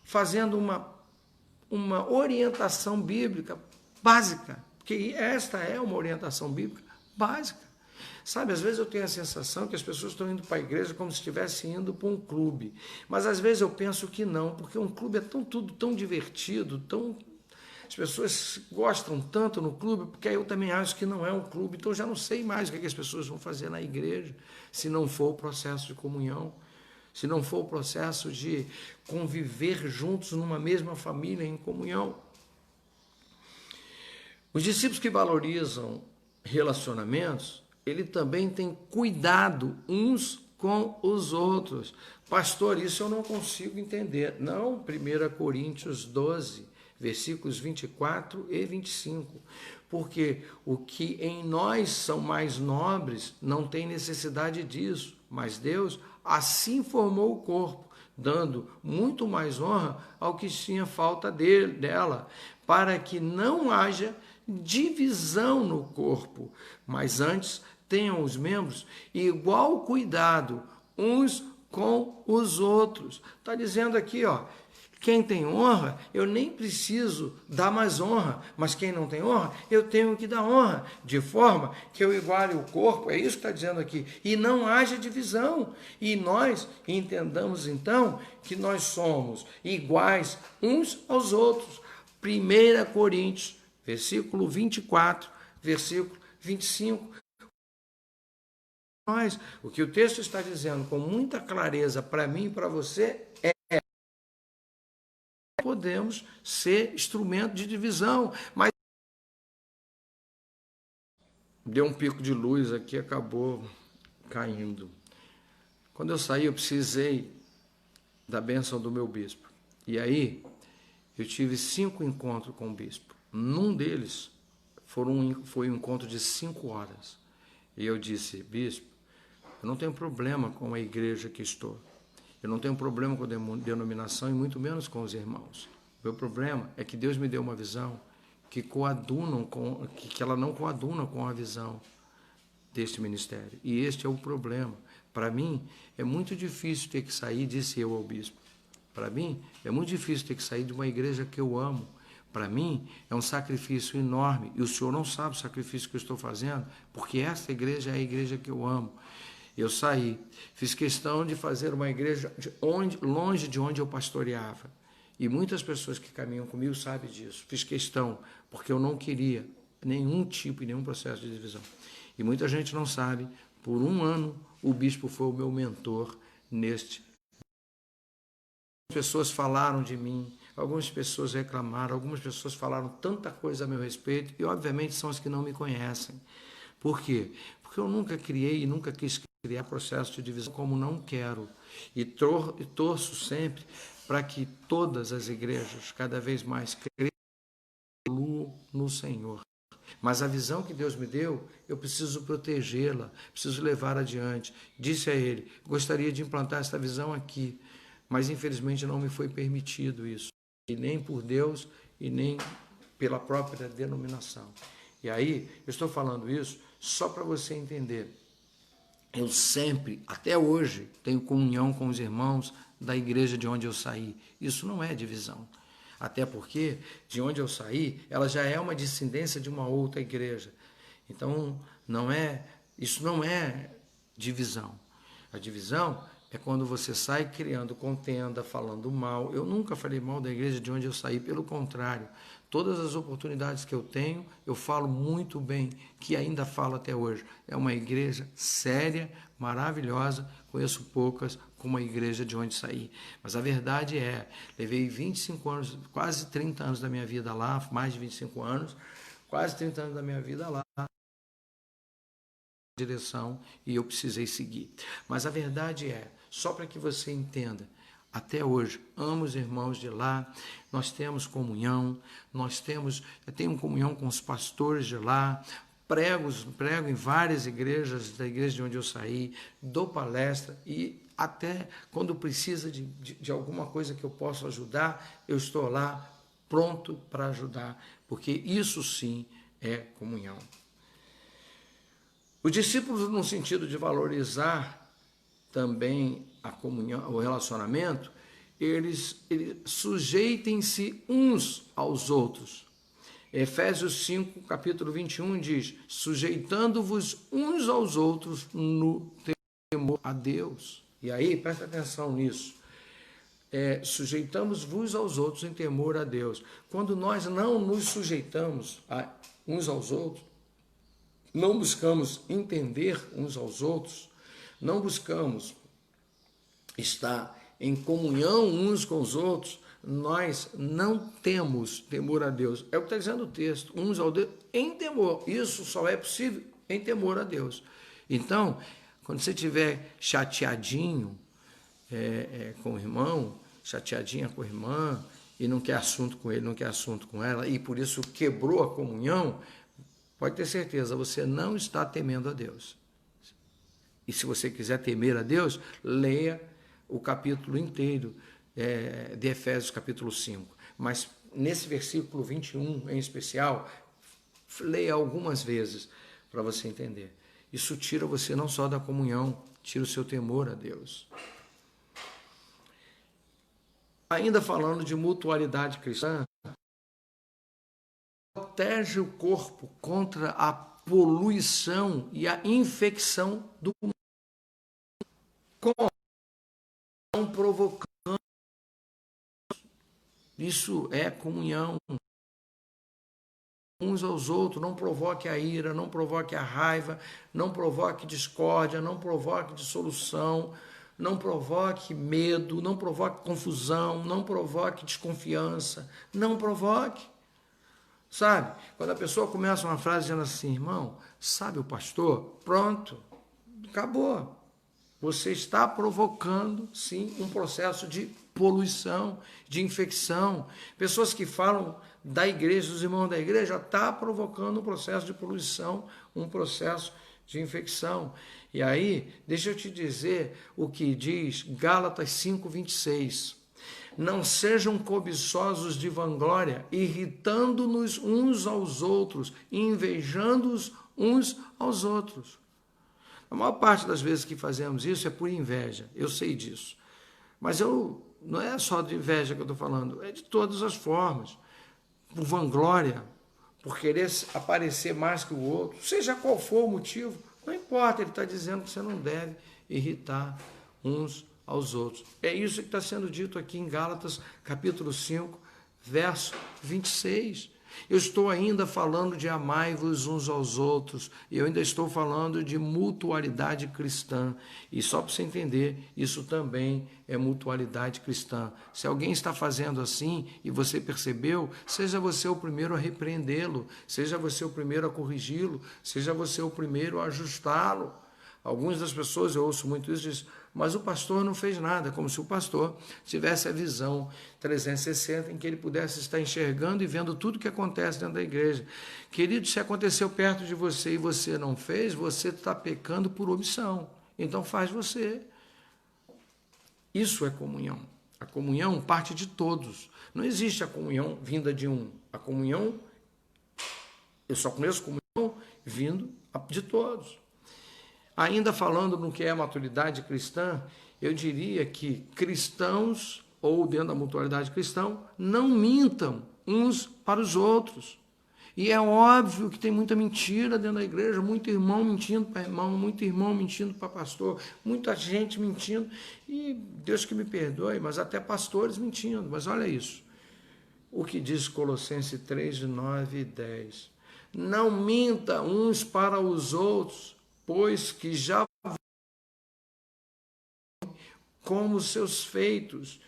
fazendo uma orientação bíblica básica, porque esta é uma orientação bíblica básica. Sabe, às vezes eu tenho a sensação que as pessoas estão indo para a igreja como se estivessem indo para um clube, mas às vezes eu penso que não, porque um clube é tudo tão divertido, as pessoas gostam tanto no clube, porque aí eu também acho que não é um clube, então eu já não sei mais o que as pessoas vão fazer na igreja, se não for o processo de comunhão, se não for o processo de conviver juntos numa mesma família em comunhão. Os discípulos que valorizam relacionamentos, ele também tem cuidado uns com os outros. Pastor, isso eu não consigo entender. Não, 1 Coríntios 12, versículos 24 e 25. Porque o que em nós são mais nobres não tem necessidade disso, mas Deus assim formou o corpo, dando muito mais honra ao que tinha falta dela, para que não haja divisão no corpo, mas antes tenham os membros igual cuidado uns com os outros. Está dizendo aqui, ó, quem tem honra, eu nem preciso dar mais honra, mas quem não tem honra, eu tenho que dar honra, de forma que eu iguale o corpo, é isso que está dizendo aqui, e não haja divisão. E nós entendamos então que nós somos iguais uns aos outros. 1 Coríntios, versículo 24, versículo 25. O que o texto está dizendo com muita clareza para mim e para você é que podemos ser instrumento de divisão, mas deu um pico de luz aqui, acabou caindo. Quando eu saí, eu precisei da bênção do meu bispo. E aí, eu tive 5 encontros com o bispo. Num deles, foi um encontro de 5 horas. E eu disse, bispo, eu não tenho problema com a igreja que estou. Eu não tenho problema com a denominação e muito menos com os irmãos. O meu problema é que Deus me deu uma visão que ela não coaduna com a visão deste ministério. E este é o problema. Para mim, é muito difícil ter que sair, disse eu ao bispo. Para mim, é muito difícil ter que sair de uma igreja que eu amo. Para mim, é um sacrifício enorme. E o senhor não sabe o sacrifício que eu estou fazendo, porque esta igreja é a igreja que eu amo. Eu saí, fiz questão de fazer uma igreja longe de onde eu pastoreava. E muitas pessoas que caminham comigo sabem disso. Fiz questão, porque eu não queria nenhum tipo e nenhum processo de divisão. E muita gente não sabe, por 1 ano, o bispo foi o meu mentor neste. Algumas pessoas falaram de mim, algumas pessoas reclamaram, algumas pessoas falaram tanta coisa a meu respeito, e obviamente são as que não me conhecem. Por quê? Porque eu nunca criei e nunca quis criar processo de divisão como não quero. E torço sempre para que todas as igrejas cada vez mais cresçam no Senhor. Mas a visão que Deus me deu, eu preciso protegê-la, preciso levar adiante. Disse a ele, gostaria de implantar esta visão aqui, mas infelizmente não me foi permitido isso. E nem por Deus e nem pela própria denominação. E aí, eu estou falando isso só para você entender. Eu sempre, até hoje, tenho comunhão com os irmãos da igreja de onde eu saí. Isso não é divisão. Até porque, de onde eu saí, ela já é uma descendência de uma outra igreja. Então, isso não é divisão. A divisão é quando você sai criando contenda, falando mal. Eu nunca falei mal da igreja de onde eu saí, pelo contrário. Todas as oportunidades que eu tenho, eu falo muito bem, que ainda falo até hoje. É uma igreja séria, maravilhosa, conheço poucas como a igreja de onde saí. Mas a verdade é, levei 25 anos, quase 30 anos da minha vida lá, mais de 25 anos, quase 30 anos da minha vida lá, direção, e eu precisei seguir. Mas a verdade é, só para que você entenda, até hoje, amo os irmãos de lá, nós temos comunhão, eu tenho comunhão com os pastores de lá, prego em várias igrejas, da igreja de onde eu saí, dou palestra e até quando precisa de alguma coisa que eu possa ajudar, eu estou lá pronto para ajudar, porque isso sim é comunhão. Os discípulos, no sentido de valorizar também a comunhão, o relacionamento, eles sujeitem-se uns aos outros. Efésios 5, capítulo 21 diz, sujeitando-vos uns aos outros no temor a Deus. E aí, presta atenção nisso. Sujeitamos-vos aos outros em temor a Deus. Quando nós não nos sujeitamos uns aos outros, não buscamos entender uns aos outros, não buscamos estar em comunhão uns com os outros, nós não temos temor a Deus. É o que está dizendo o texto, uns ao Deus em temor. Isso só é possível em temor a Deus. Então, quando você estiver chateadinho com o irmão, chateadinha com a irmã, e não quer assunto com ele, não quer assunto com ela, e por isso quebrou a comunhão, pode ter certeza, você não está temendo a Deus. E se você quiser temer a Deus, leia o capítulo inteiro de Efésios, capítulo 5. Mas nesse versículo 21, em especial, leia algumas vezes para você entender. Isso tira você não só da comunhão, tira o seu temor a Deus. Ainda falando de mutualidade cristã, protege o corpo contra a poluição e a infecção do mundo. Como provocando. Isso é comunhão. Uns aos outros, não provoque a ira, não provoque a raiva, não provoque discórdia, não provoque dissolução, não provoque medo, não provoque confusão, não provoque desconfiança, não provoque. Sabe, quando a pessoa começa uma frase dizendo assim, irmão, sabe o pastor? Pronto, acabou. Você está provocando, sim, um processo de poluição, de infecção. Pessoas que falam da igreja, dos irmãos da igreja, está provocando um processo de poluição, um processo de infecção. E aí, deixa eu te dizer o que diz Gálatas 5:26. Não sejam cobiçosos de vanglória, irritando-nos uns aos outros, invejando-os uns aos outros. A maior parte das vezes que fazemos isso é por inveja, eu sei disso. Mas não é só de inveja que eu estou falando, é de todas as formas. Por vanglória, por querer aparecer mais que o outro, seja qual for o motivo, não importa, ele está dizendo que você não deve irritar uns aos outros. É isso que está sendo dito aqui em Gálatas, capítulo 5, verso 26. Eu estou ainda falando de amai-vos uns aos outros, eu ainda estou falando de mutualidade cristã. E só para você entender, isso também é mutualidade cristã. Se alguém está fazendo assim e você percebeu, seja você o primeiro a repreendê-lo, seja você o primeiro a corrigi-lo, seja você o primeiro a ajustá-lo. Algumas das pessoas, eu ouço muito isso, dizem, mas o pastor não fez nada, como se o pastor tivesse a visão 360 em que ele pudesse estar enxergando e vendo tudo o que acontece dentro da igreja. Querido, se aconteceu perto de você e você não fez, você está pecando por omissão. Então faz você. Isso é comunhão. A comunhão parte de todos. Não existe a comunhão vinda de um. A comunhão, eu só conheço comunhão vindo de todos. Ainda falando no que é a maturidade cristã, eu diria que cristãos, ou dentro da mutualidade cristã, não mintam uns para os outros. E é óbvio que tem muita mentira dentro da igreja, muito irmão mentindo para irmão, muito irmão mentindo para pastor, muita gente mentindo, e Deus que me perdoe, mas até pastores mentindo. Mas olha isso, o que diz Colossenses 3, 9 e 10. Não minta uns para os outros, pois que já como seus feitos,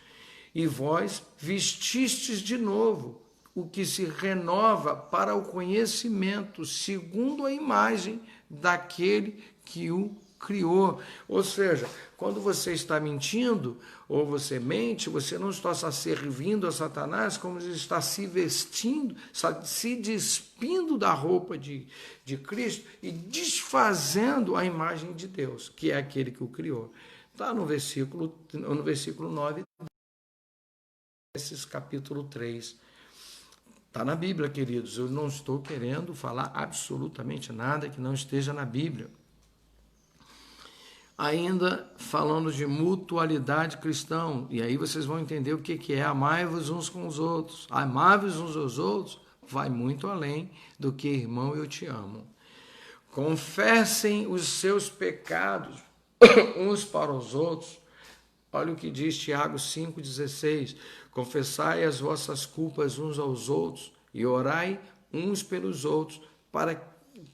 e vós vestistes de novo, o que se renova para o conhecimento, segundo a imagem daquele que o criou. Ou seja, quando você está mentindo, ou você mente, você não está só servindo a Satanás, como está se vestindo, se despindo da roupa de Cristo e desfazendo a imagem de Deus, que é aquele que o criou. Está no versículo 9, capítulo 3. Está na Bíblia, queridos. Eu não estou querendo falar absolutamente nada que não esteja na Bíblia. Ainda falando de mutualidade cristã, e aí vocês vão entender o que é amai-vos uns com os outros. Amai-vos uns aos outros vai muito além do que irmão eu te amo. Confessem os seus pecados uns para os outros. Olha o que diz Tiago 5,16. Confessai as vossas culpas uns aos outros e orai uns pelos outros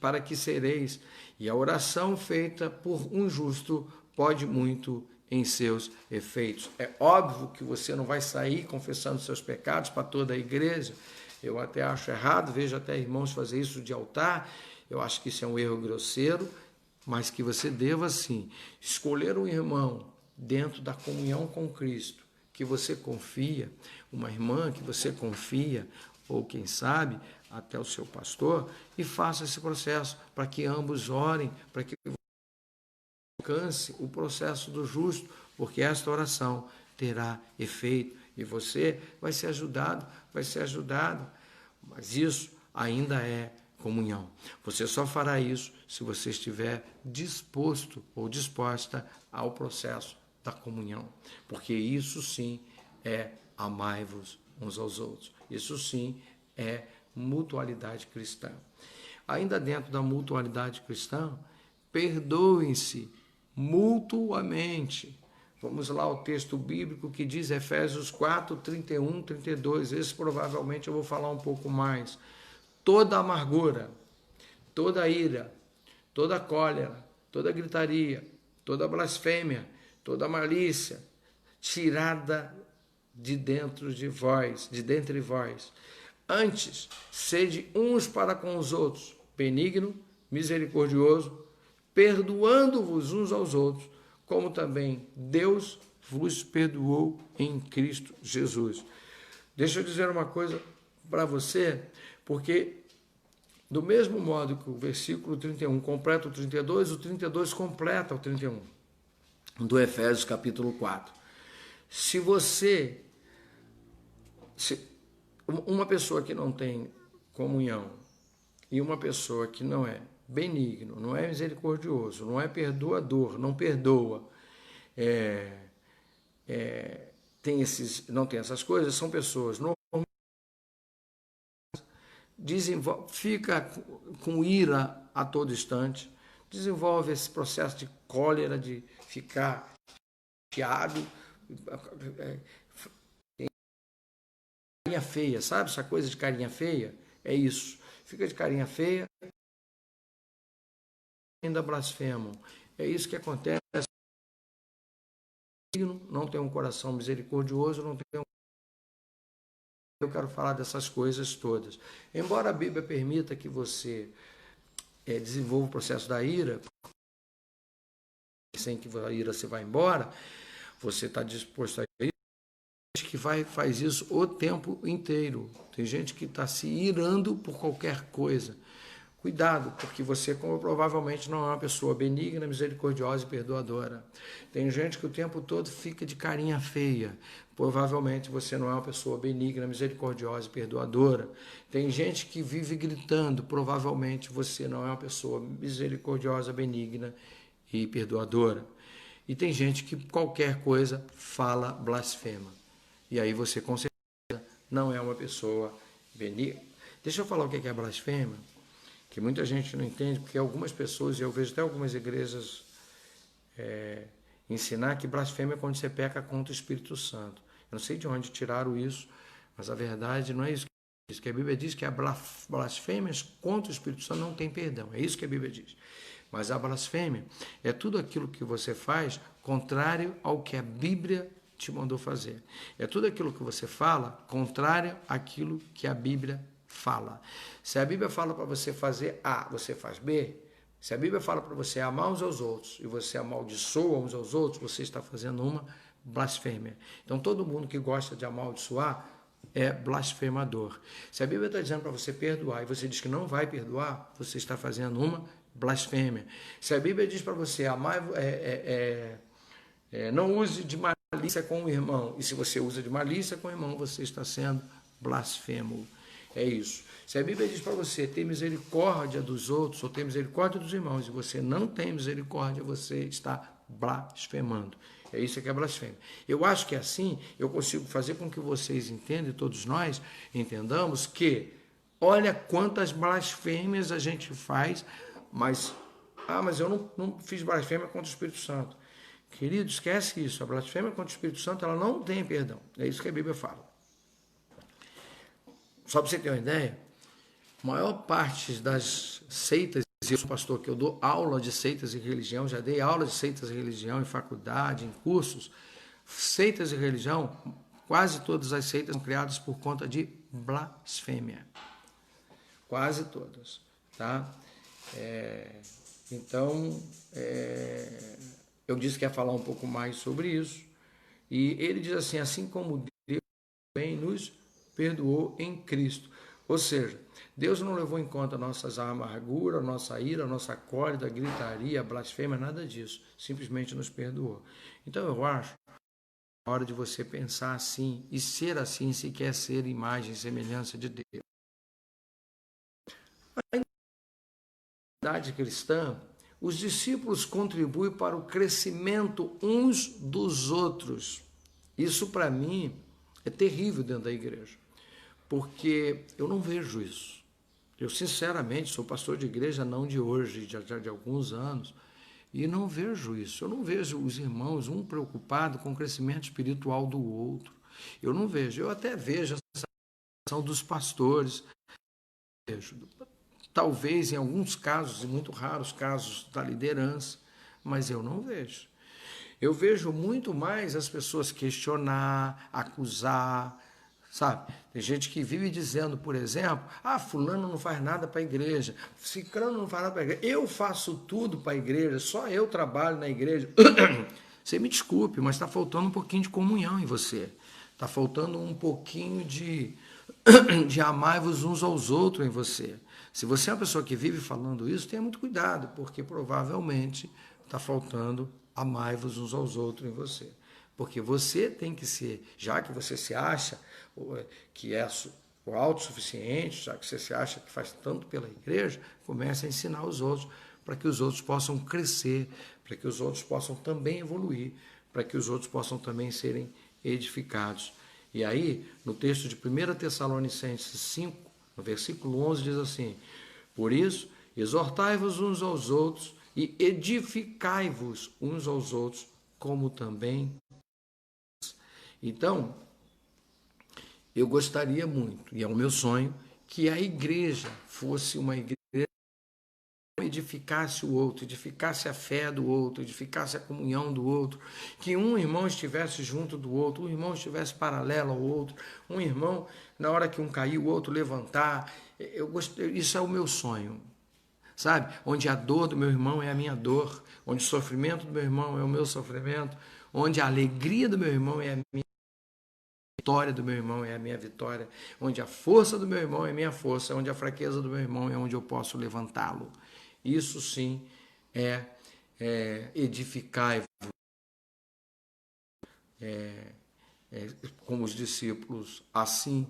para que sereis. E a oração feita por um justo pode muito em seus efeitos. É óbvio que você não vai sair confessando seus pecados para toda a igreja. Eu até acho errado, vejo até irmãos fazer isso de altar. Eu acho que isso é um erro grosseiro, mas que você deva, sim, escolher um irmão dentro da comunhão com Cristo, que você confia, uma irmã que você confia, ou quem sabe, até o seu pastor, e faça esse processo, para que ambos orem, para que alcance o processo do justo, porque esta oração terá efeito, e você vai ser ajudado, mas isso ainda é comunhão. Você só fará isso se você estiver disposto ou disposta ao processo da comunhão, porque isso sim é amai-vos uns aos outros. Isso sim é mutualidade cristã. Ainda dentro da mutualidade cristã, perdoem-se mutuamente. Vamos lá ao texto bíblico que diz Efésios 4, 31, 32. Esse provavelmente eu vou falar um pouco mais. Toda amargura, toda ira, toda cólera, toda gritaria, toda blasfêmia, toda malícia, tirada de dentro de vós, de dentre vós. Antes, sede uns para com os outros, benigno, misericordioso, perdoando-vos uns aos outros, como também Deus vos perdoou em Cristo Jesus. Deixa eu dizer uma coisa para você, porque do mesmo modo que o versículo 31 completa o 32, o 32 completa o 31 do Efésios capítulo 4. Se uma pessoa que não tem comunhão e uma pessoa que não é benigno, não é misericordioso, não é perdoador, não perdoa, não tem essas coisas, são pessoas fica com ira a todo instante, desenvolve esse processo de cólera, de ficar chateado, carinha feia, sabe? Essa coisa de carinha feia é isso. Fica de carinha feia, ainda blasfemam. É isso que acontece. Não tem um coração misericordioso, não tem Eu quero falar dessas coisas todas. Embora a Bíblia permita que você desenvolva o processo da ira, sem que a ira se vá embora, você está disposto a ir. Tem gente que faz isso o tempo inteiro. Tem gente que está se irando por qualquer coisa. Cuidado, porque você provavelmente não é uma pessoa benigna, misericordiosa e perdoadora. Tem gente que o tempo todo fica de carinha feia. Provavelmente você não é uma pessoa benigna, misericordiosa e perdoadora. Tem gente que vive gritando. Provavelmente você não é uma pessoa misericordiosa, benigna e perdoadora. E tem gente que qualquer coisa fala blasfema. E aí você com certeza não é uma pessoa benigna. Deixa eu falar o que é blasfêmia, que muita gente não entende, porque algumas pessoas, e eu vejo até algumas igrejas ensinar que blasfêmia é quando você peca contra o Espírito Santo. Eu não sei de onde tiraram isso, mas a verdade não é isso que diz, que a Bíblia diz que a blasfêmias contra o Espírito Santo não tem perdão. É isso que a Bíblia diz. Mas a blasfêmia é tudo aquilo que você faz contrário ao que a Bíblia te mandou fazer. É tudo aquilo que você fala contrário àquilo que a Bíblia fala. Se a Bíblia fala para você fazer A, você faz B. Se a Bíblia fala para você amar uns aos outros e você amaldiçoa uns aos outros, você está fazendo uma blasfêmia. Então todo mundo que gosta de amaldiçoar é blasfemador. Se a Bíblia está dizendo para você perdoar e você diz que não vai perdoar, você está fazendo uma blasfêmia. Se a Bíblia diz para você amar, não use de malícia com o irmão, e se você usa de malícia com o irmão, você está sendo blasfemo. É isso. Se a Bíblia diz para você ter misericórdia dos outros, ou ter misericórdia dos irmãos, e você não tem misericórdia, você está blasfemando. É isso que é blasfêmia. Eu acho que assim eu consigo fazer com que vocês entendam, todos nós entendamos que, olha quantas blasfêmias a gente faz, mas eu não fiz blasfêmia contra o Espírito Santo. Querido, esquece isso. A blasfêmia contra o Espírito Santo, ela não tem perdão. É isso que a Bíblia fala. Só para você ter uma ideia, a maior parte das seitas, eu sou pastor que eu dou aula de seitas e religião, já dei aula de seitas e religião em faculdade, em cursos. Seitas e religião, quase todas as seitas são criadas por conta de blasfêmia. Quase todas, tá? Então, eu disse que ia falar um pouco mais sobre isso. E ele diz assim como Deus também nos perdoou em Cristo. Ou seja, Deus não levou em conta nossas amarguras, nossa ira, nossa cólera, gritaria, blasfêmia, nada disso. Simplesmente nos perdoou. Então eu acho que é hora de você pensar assim e ser assim se quer ser imagem e semelhança de Deus. Na comunidade cristã, os discípulos contribuem para o crescimento uns dos outros. Isso para mim é terrível dentro da igreja, porque eu não vejo isso. Eu, sinceramente, sou pastor de igreja não de hoje, já de alguns anos, e não vejo isso. Eu não vejo os irmãos, um preocupado com o crescimento espiritual do outro. Eu não vejo. Eu até vejo essa ação dos pastores. Vejo. Talvez em alguns casos, em muito raros casos, da liderança, mas eu não vejo. Eu vejo muito mais as pessoas questionar, acusar, sabe? Tem gente que vive dizendo, por exemplo, fulano não faz nada para a igreja, ciclano não faz nada para a igreja, eu faço tudo para a igreja, só eu trabalho na igreja. Você me desculpe, mas está faltando um pouquinho de comunhão em você. Está faltando um pouquinho de amar-vos uns aos outros em você. Se você é uma pessoa que vive falando isso, tenha muito cuidado, porque provavelmente está faltando amai-vos uns aos outros em você. Porque você tem que ser, já que você se acha que é o autossuficiente, já que você se acha que faz tanto pela igreja, comece a ensinar os outros para que os outros possam crescer, para que os outros possam também evoluir, para que os outros possam também serem edificados. E aí, no texto de 1 Tessalonicenses 5, no versículo 11, diz assim: por isso, exortai-vos uns aos outros e edificai-vos uns aos outros, como também. Então, eu gostaria muito, e é o meu sonho, que a igreja fosse uma igreja que edificasse o outro, edificasse a fé do outro, edificasse a comunhão do outro, que um irmão estivesse junto do outro, um irmão estivesse paralelo ao outro, um irmão, na hora que um cair, o outro levantar. Isso é o meu sonho. Sabe? Onde a dor do meu irmão é a minha dor, onde o sofrimento do meu irmão é o meu sofrimento, onde a alegria do meu irmão é a minha vitória do meu irmão é a minha vitória, onde a força do meu irmão é a minha força, onde a fraqueza do meu irmão é onde eu posso levantá-lo. Isso sim é edificar, como os discípulos assim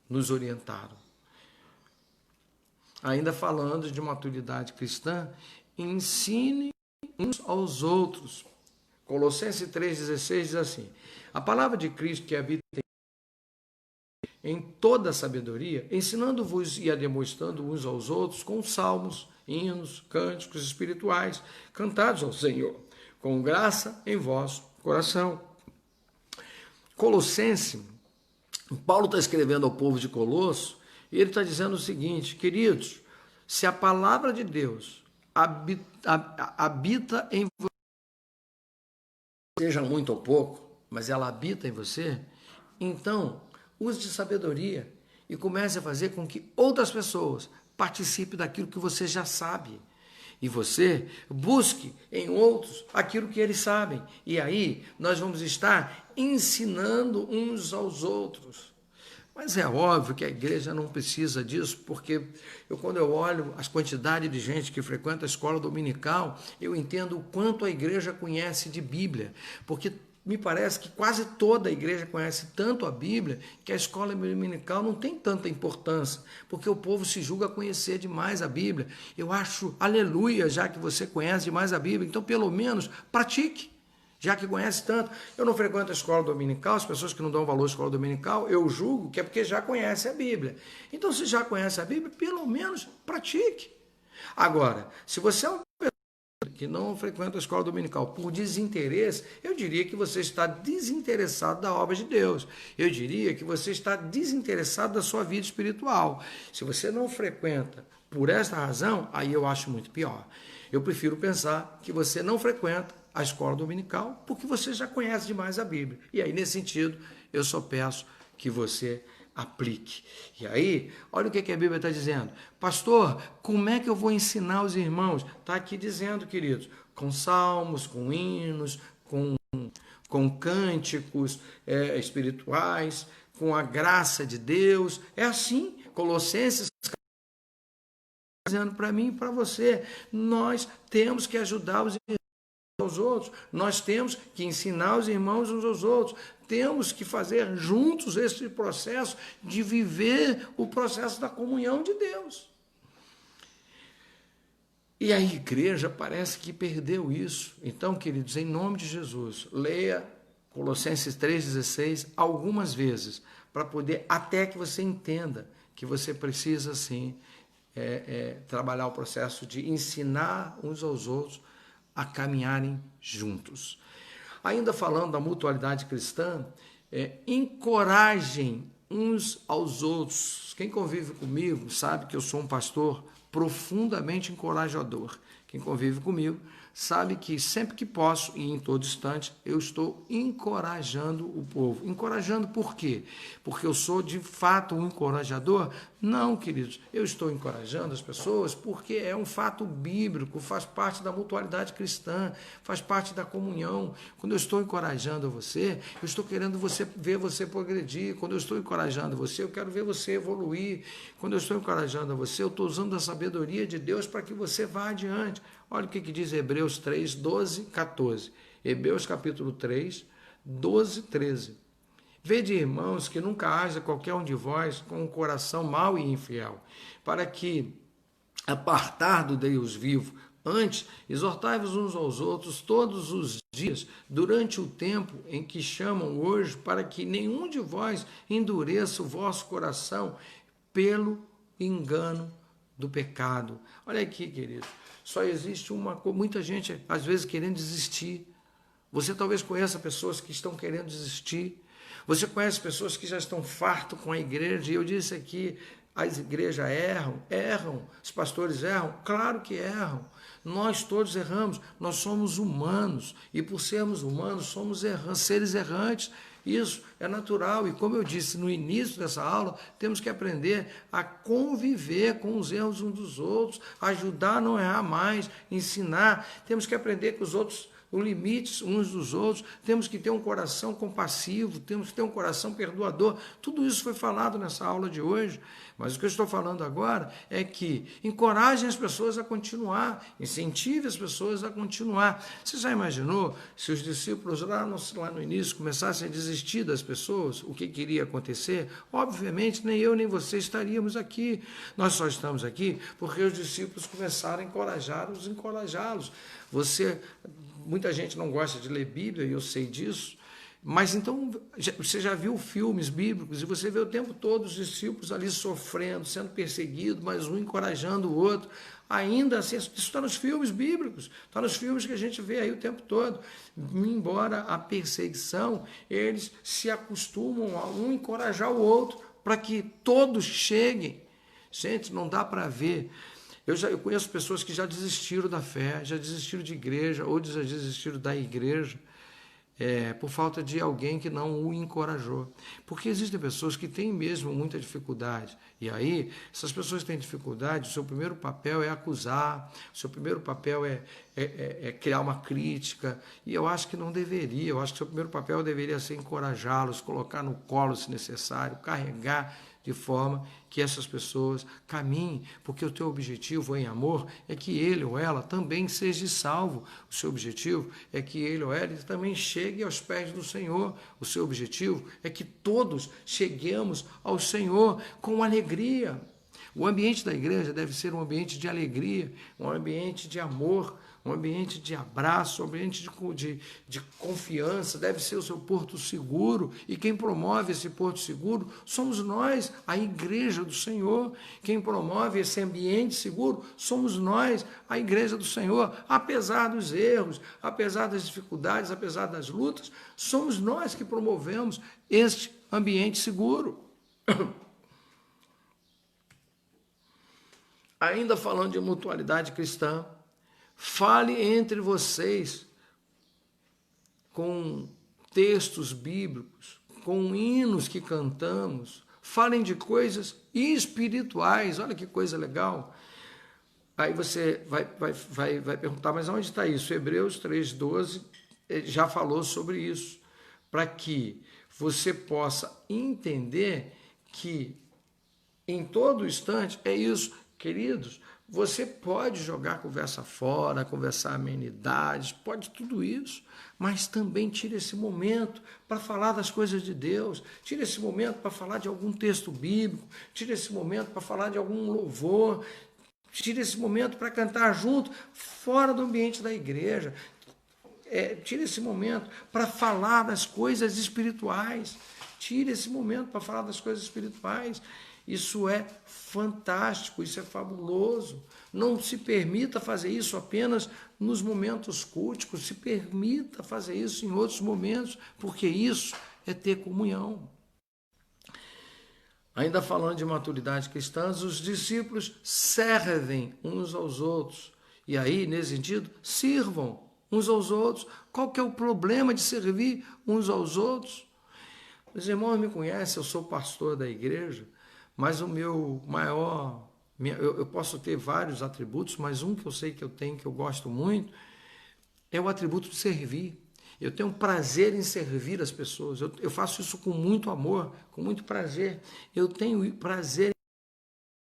nos orientaram. Ainda falando de maturidade cristã, ensine uns aos outros. Colossenses 3,16 diz assim: a palavra de Cristo que habita em em toda a sabedoria, ensinando-vos e demonstrando uns aos outros com salmos, hinos, cânticos espirituais, cantados ao Senhor, com graça em vosso coração. Colossenses, Paulo está escrevendo ao povo de Colosso, e ele está dizendo o seguinte: queridos, se a palavra de Deus habita em você, seja muito ou pouco, mas ela habita em você, então use de sabedoria e comece a fazer com que outras pessoas participem daquilo que você já sabe. E você busque em outros aquilo que eles sabem. E aí nós vamos estar ensinando uns aos outros. Mas é óbvio que a igreja não precisa disso, porque quando eu olho as quantidades de gente que frequenta a escola dominical, eu entendo o quanto a igreja conhece de Bíblia, porque me parece que quase toda a igreja conhece tanto a Bíblia que a escola dominical não tem tanta importância, porque o povo se julga conhecer demais a Bíblia. Eu acho aleluia, já que você conhece demais a Bíblia, então pelo menos pratique. Já que conhece tanto. Eu não frequento a escola dominical, as pessoas que não dão valor à escola dominical, eu julgo que é porque já conhece a Bíblia. Então, se já conhece a Bíblia, pelo menos pratique. Agora, se você é uma pessoa que não frequenta a escola dominical por desinteresse, eu diria que você está desinteressado da obra de Deus. Eu diria que você está desinteressado da sua vida espiritual. Se você não frequenta por esta razão, aí eu acho muito pior. Eu prefiro pensar que você não frequenta a escola dominical porque você já conhece demais a Bíblia. E aí, nesse sentido, eu só peço que você aplique. E aí, olha o que a Bíblia está dizendo. Pastor, como é que eu vou ensinar os irmãos? Está aqui dizendo, queridos, com salmos, com hinos, com cânticos espirituais, com a graça de Deus. É assim, Colossenses dizendo para mim e para você, nós temos que ajudar os irmãos aos outros, nós temos que ensinar os irmãos uns aos outros, temos que fazer juntos esse processo de viver o processo da comunhão de Deus. E a igreja parece que perdeu isso. Então, queridos, em nome de Jesus, leia Colossenses 3,16 algumas vezes, para poder, até que você entenda que você precisa, sim, trabalhar o processo de ensinar uns aos outros a caminharem juntos. Ainda falando da mutualidade cristã, encorajem uns aos outros. Quem convive comigo sabe que eu sou um pastor profundamente encorajador. Quem convive comigo sabe que sempre que posso e em todo instante eu estou encorajando o povo. Encorajando por quê? Porque eu sou de fato um encorajador? Não, queridos, eu estou encorajando as pessoas porque é um fato bíblico, faz parte da mutualidade cristã, faz parte da comunhão. Quando eu estou encorajando você, eu estou querendo ver você progredir. Quando eu estou encorajando você, eu quero ver você evoluir. Quando eu estou encorajando você, eu estou usando a sabedoria de Deus para que você vá adiante. Olha o que diz Hebreus 3, 12, 14. Hebreus capítulo 3, 12, 13. Vede, irmãos, que nunca haja qualquer um de vós com um coração mau e infiel, para que, apartar do Deus vivo, antes, exortai-vos uns aos outros todos os dias, durante o tempo em que chamam hoje, para que nenhum de vós endureça o vosso coração pelo engano do pecado. Olha aqui, querido. Só existe muita gente, às vezes, querendo desistir. Você talvez conheça pessoas que estão querendo desistir. Você conhece pessoas que já estão fartos com a igreja. E eu disse aqui, as igrejas erram, os pastores erram. Claro que erram. Nós todos erramos. Nós somos humanos. E por sermos humanos, somos seres errantes. Isso é natural e, como eu disse no início dessa aula, temos que aprender a conviver com os erros uns dos outros, ajudar a não errar mais, ensinar. Temos que aprender com os outros os limites uns dos outros, temos que ter um coração compassivo, temos que ter um coração perdoador. Tudo isso foi falado nessa aula de hoje, mas o que eu estou falando agora é que encorajem as pessoas a continuar, incentive as pessoas a continuar. Você já imaginou se os discípulos lá no início começassem a desistir das pessoas, o que iria acontecer? Obviamente, nem eu nem você estaríamos aqui. Nós só estamos aqui porque os discípulos começaram a encorajá-los. Muita gente não gosta de ler Bíblia, e eu sei disso. Mas então, você já viu filmes bíblicos e você vê o tempo todo os discípulos ali sofrendo, sendo perseguidos, mas um encorajando o outro. Ainda assim, isso está nos filmes bíblicos, está nos filmes que a gente vê aí o tempo todo. Embora a perseguição, eles se acostumam a um encorajar o outro para que todos cheguem. Gente, não dá para ver. Eu conheço pessoas que já desistiram da fé, já desistiram de igreja, ou já desistiram da igreja, por falta de alguém que não o encorajou. Porque existem pessoas que têm mesmo muita dificuldade. E aí, essas pessoas que têm dificuldade, o seu primeiro papel é acusar, o seu primeiro papel é criar uma crítica. E eu acho que não deveria. Eu acho que o seu primeiro papel deveria ser encorajá-los, colocar no colo se necessário, carregar de forma que essas pessoas caminhem, porque o teu objetivo em amor é que ele ou ela também seja salvo. O seu objetivo é que ele ou ela também chegue aos pés do Senhor. O seu objetivo é que todos cheguemos ao Senhor com alegria. O ambiente da igreja deve ser um ambiente de alegria, um ambiente de amor, um ambiente de abraço, um ambiente de confiança, deve ser o seu porto seguro. E quem promove esse porto seguro somos nós, a igreja do Senhor. Quem promove esse ambiente seguro somos nós, a igreja do Senhor. Apesar dos erros, apesar das dificuldades, apesar das lutas, somos nós que promovemos este ambiente seguro. Ainda falando de mutualidade cristã, fale entre vocês com textos bíblicos, com hinos que cantamos, falem de coisas espirituais, olha que coisa legal. Aí você vai perguntar, mas onde está isso? Hebreus 3,12 já falou sobre isso, para que você possa entender que em todo instante é isso. Queridos, você pode jogar conversa fora, conversar amenidades, pode tudo isso, mas também tire esse momento para falar das coisas de Deus, tire esse momento para falar de algum texto bíblico, tire esse momento para falar de algum louvor, tire esse momento para cantar junto, fora do ambiente da igreja, tire esse momento para falar das coisas espirituais, tire esse momento para falar das coisas espirituais. Isso é fantástico, isso é fabuloso. Não se permita fazer isso apenas nos momentos culticos, se permita fazer isso em outros momentos, porque isso é ter comunhão. Ainda falando de maturidade cristã, os discípulos servem uns aos outros. E aí, nesse sentido, sirvam uns aos outros. Qual que é o problema de servir uns aos outros? Os irmãos me conhecem, eu sou pastor da igreja, mas o meu maior... Eu posso ter vários atributos, mas um que eu sei que eu tenho, que eu gosto muito, é o atributo de servir. Eu tenho prazer em servir as pessoas. Eu faço isso com muito amor, com muito prazer. Eu tenho prazer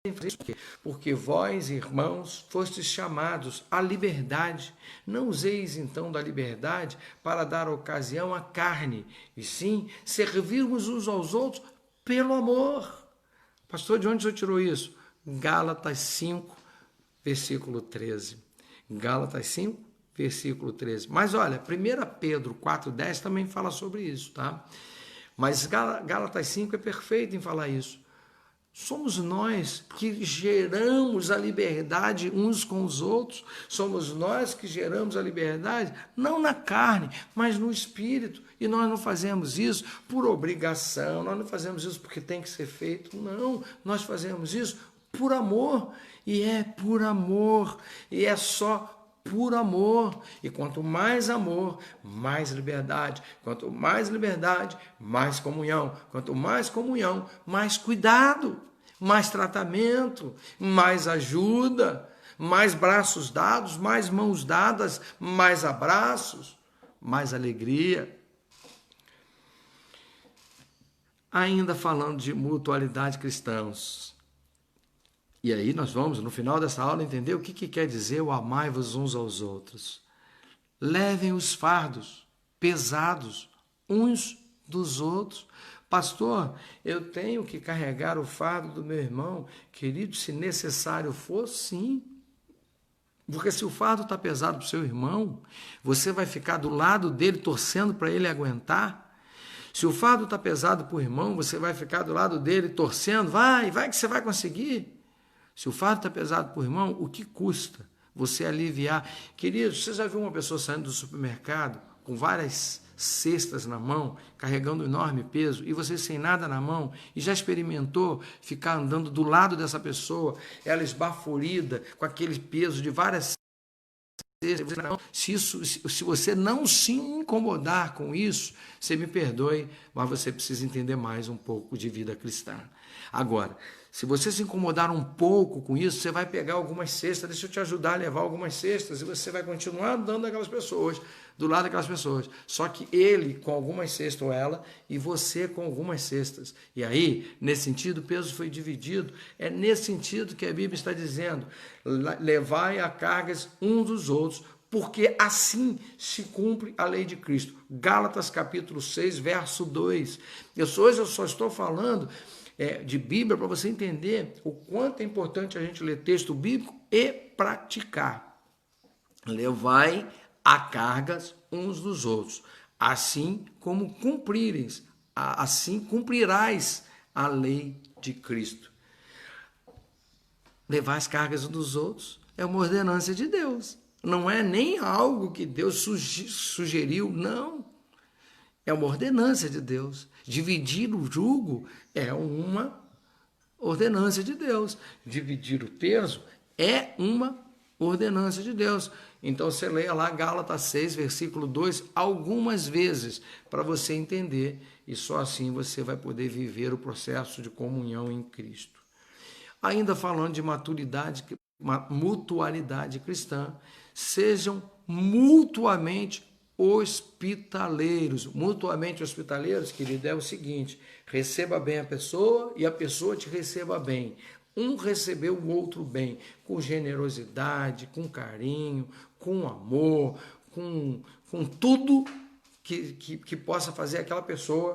em fazer isso. Porque vós, irmãos, fostes chamados à liberdade. Não useis, então, da liberdade para dar ocasião à carne, e sim servirmos uns aos outros pelo amor. Pastor, de onde o senhor tirou isso? Gálatas 5, versículo 13. Gálatas 5, versículo 13. Mas olha, 1 Pedro 4,10 também fala sobre isso, tá? Mas Gálatas 5 é perfeito em falar isso. Somos nós que geramos a liberdade uns com os outros. Somos nós que geramos a liberdade, não na carne, mas no espírito. E nós não fazemos isso por obrigação, nós não fazemos isso porque tem que ser feito. Não, nós fazemos isso por amor. E é por amor. E é só por amor. E quanto mais amor, mais liberdade. Quanto mais liberdade, mais comunhão. Quanto mais comunhão, mais cuidado, mais tratamento, mais ajuda, mais braços dados, mais mãos dadas, mais abraços, mais alegria. Ainda falando de mutualidade cristãos. E aí nós vamos, no final dessa aula, entender o que quer dizer o amai-vos uns aos outros. Levem os fardos pesados uns dos outros. Pastor, eu tenho que carregar o fardo do meu irmão. Querido, se necessário for, sim. Porque se o fardo está pesado para o seu irmão, você vai ficar do lado dele torcendo para ele aguentar? Se o fardo está pesado para o irmão, você vai ficar do lado dele torcendo, vai que você vai conseguir. Se o fardo está pesado para o irmão, o que custa você aliviar? Queridos, você já viu uma pessoa saindo do supermercado com várias cestas na mão, carregando um enorme peso, e você sem nada na mão, e já experimentou ficar andando do lado dessa pessoa, ela esbaforida, com aquele peso de várias cestas? Se você não se incomodar com isso, você me perdoe, mas você precisa entender mais um pouco de vida cristã. Agora, se você se incomodar um pouco com isso, você vai pegar algumas cestas, deixa eu te ajudar a levar algumas cestas, e você vai continuar andando daquelas pessoas, do lado daquelas pessoas. Só que ele com algumas cestas, ou ela, e você com algumas cestas. E aí, nesse sentido, o peso foi dividido. É nesse sentido que a Bíblia está dizendo, levai a cargas uns dos outros, porque assim se cumpre a lei de Cristo. Gálatas capítulo 6, verso 2. Hoje eu só estou falando de Bíblia para você entender o quanto é importante a gente ler texto bíblico e praticar. Levai a cargas uns dos outros, assim como assim cumprirás a lei de Cristo. Levar as cargas uns dos outros é uma ordenança de Deus. Não é nem algo que Deus sugeriu, não. É uma ordenança de Deus. Dividir o jugo é uma ordenança de Deus. Dividir o peso é uma ordenança de Deus. Então você leia lá Gálatas 6, versículo 2, algumas vezes, para você entender, e só assim você vai poder viver o processo de comunhão em Cristo. Ainda falando de mutualidade cristã, sejam mutuamente hospitaleiros. Mutuamente hospitaleiros, querido, é o seguinte: receba bem a pessoa e a pessoa te receba bem. Um recebeu o outro bem, com generosidade, com carinho, com amor, com tudo que possa fazer aquela pessoa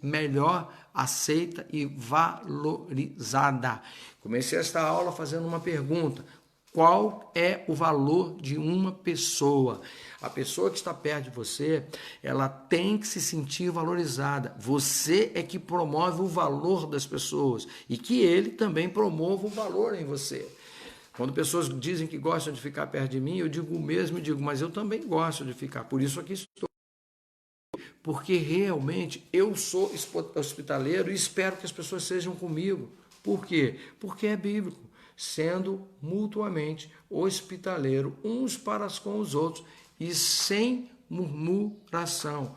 melhor aceita e valorizada. Comecei esta aula fazendo uma pergunta: qual é o valor de uma pessoa? A pessoa que está perto de você, ela tem que se sentir valorizada. Você é que promove o valor das pessoas e que ele também promova o valor em você. Quando pessoas dizem que gostam de ficar perto de mim, eu digo o mesmo, mas eu também gosto de ficar, por isso aqui estou. Porque realmente eu sou hospitaleiro e espero que as pessoas sejam comigo. Por quê? Porque é bíblico. Sendo mutuamente hospitaleiro uns para com os outros e sem murmuração.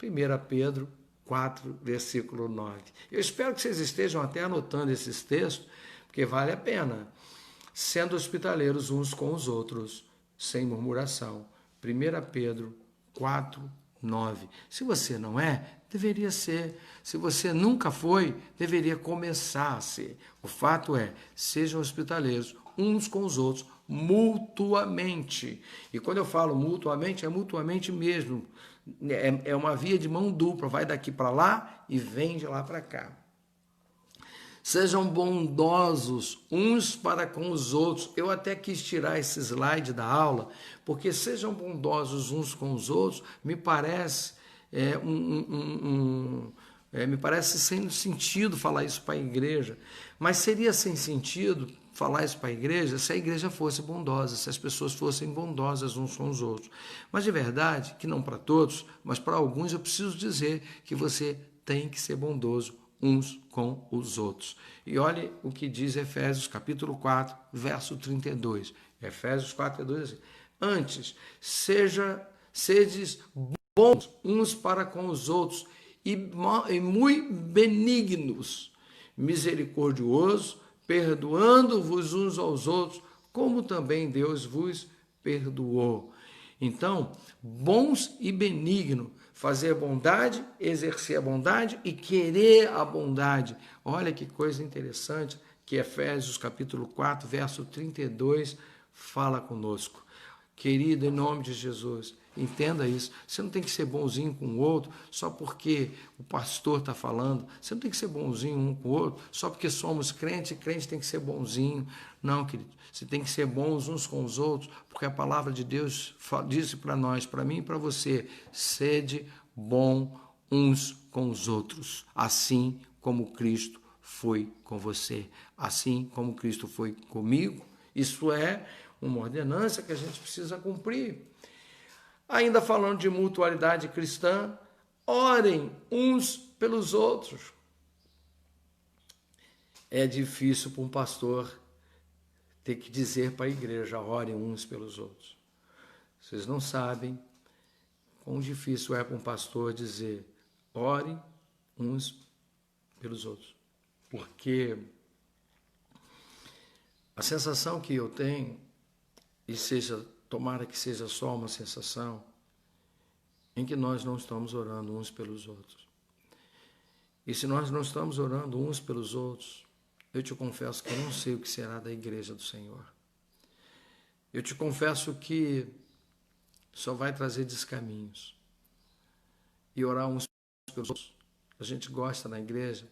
1 Pedro 4, versículo 9. Eu espero que vocês estejam até anotando esses textos, porque vale a pena. Sendo hospitaleiros uns com os outros, sem murmuração. 1 Pedro 4, 9. Se você não é, deveria ser. Se você nunca foi, deveria começar a ser. O fato é, sejam hospitaleiros uns com os outros, mutuamente. E quando eu falo mutuamente, é mutuamente mesmo. É uma via de mão dupla, vai daqui para lá e vem de lá para cá. Sejam bondosos uns para com os outros. Eu até quis tirar esse slide da aula, porque sejam bondosos uns com os outros, me parece me parece sem sentido falar isso para a igreja. Mas seria sem sentido falar isso para a igreja se a igreja fosse bondosa, se as pessoas fossem bondosas uns com os outros. Mas de verdade, que não para todos, mas para alguns eu preciso dizer que você tem que ser bondoso uns com os outros. E olhe o que diz Efésios capítulo 4, verso 32. Efésios 4, 32, assim: antes, sedes bons uns para com os outros e muito benignos, misericordiosos, perdoando-vos uns aos outros, como também Deus vos perdoou. Então, bons e benignos, fazer bondade, exercer a bondade e querer a bondade. Olha que coisa interessante que Efésios capítulo 4, verso 32 fala conosco. Querido, em nome de Jesus, entenda isso. Você não tem que ser bonzinho com o outro só porque o pastor está falando. Você não tem que ser bonzinho um com o outro só porque somos crentes e crente tem que ser bonzinho. Não, querido. Você tem que ser bons uns com os outros, porque a palavra de Deus disse para nós, para mim e para você: sede bom uns com os outros, assim como Cristo foi com você, assim como Cristo foi comigo. Isso é uma ordenança que a gente precisa cumprir. Ainda falando de mutualidade cristã, orem uns pelos outros. É difícil para um pastor ter que dizer para a igreja, orem uns pelos outros. Vocês não sabem quão difícil é para um pastor dizer, orem uns pelos outros. Porque a sensação que eu tenho, e tomara que seja só uma sensação, em que nós não estamos orando uns pelos outros. E se nós não estamos orando uns pelos outros, eu te confesso que eu não sei o que será da igreja do Senhor. Eu te confesso que só vai trazer descaminhos. E orar uns pelos outros. A gente gosta na igreja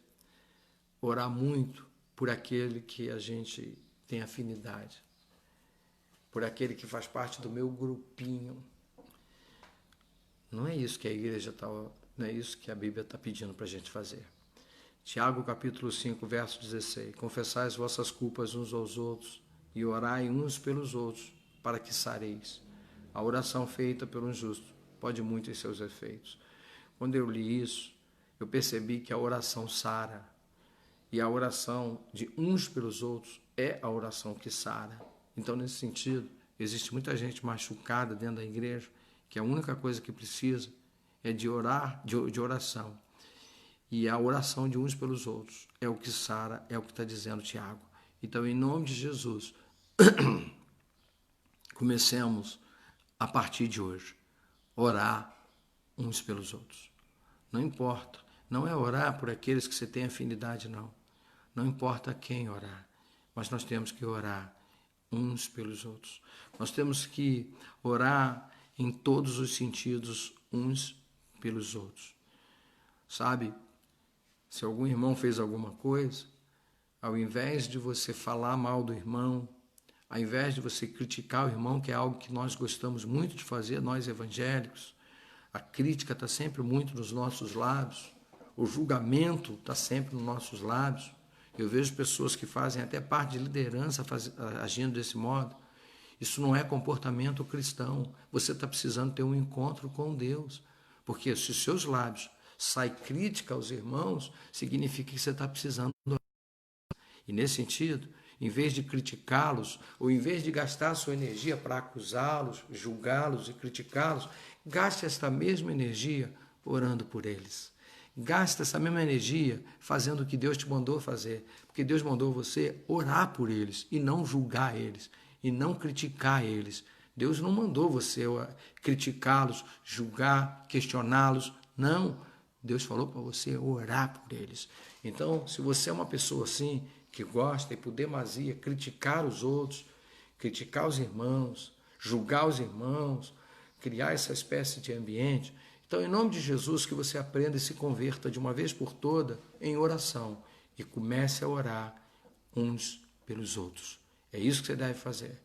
orar muito por aquele que a gente tem afinidade, por aquele que faz parte do meu grupinho. Não é isso que a igreja está, não é isso que a Bíblia está pedindo para a gente fazer. Tiago capítulo 5, verso 16. Confessai as vossas culpas uns aos outros e orai uns pelos outros para que sareis. A oração feita pelo justo pode muito em seus efeitos. Quando eu li isso, eu percebi que a oração sara. E a oração de uns pelos outros é a oração que sara. Então, nesse sentido, existe muita gente machucada dentro da igreja, que a única coisa que precisa é de orar, de oração. E a oração de uns pelos outros é o que sara, é o que está dizendo Tiago. Então, em nome de Jesus, comecemos a partir de hoje, orar uns pelos outros. Não importa, não é orar por aqueles que você tem afinidade, não. Não importa quem orar, mas nós temos que orar uns pelos outros. Nós temos que orar em todos os sentidos uns pelos outros. Sabe, se algum irmão fez alguma coisa, ao invés de você falar mal do irmão, ao invés de você criticar o irmão, que é algo que nós gostamos muito de fazer, nós evangélicos, a crítica está sempre muito nos nossos lábios, o julgamento está sempre nos nossos lábios. Eu vejo pessoas que fazem até parte de liderança agindo desse modo. Isso não é comportamento cristão. Você está precisando ter um encontro com Deus. Porque se os seus lábios saem crítica aos irmãos, significa que você está precisando. E nesse sentido, em vez de criticá-los, ou em vez de gastar a sua energia para acusá-los, julgá-los e criticá-los, gaste esta mesma energia orando por eles. Gasta essa mesma energia fazendo o que Deus te mandou fazer, porque Deus mandou você orar por eles e não julgar eles, e não criticar eles. Deus não mandou você criticá-los, julgar, questioná-los, não. Deus falou para você orar por eles. Então, se você é uma pessoa assim, que gosta e por demasia criticar os outros, criticar os irmãos, julgar os irmãos, criar essa espécie de ambiente, então, em nome de Jesus, que você aprenda e se converta de uma vez por toda em oração e comece a orar uns pelos outros. É isso que você deve fazer.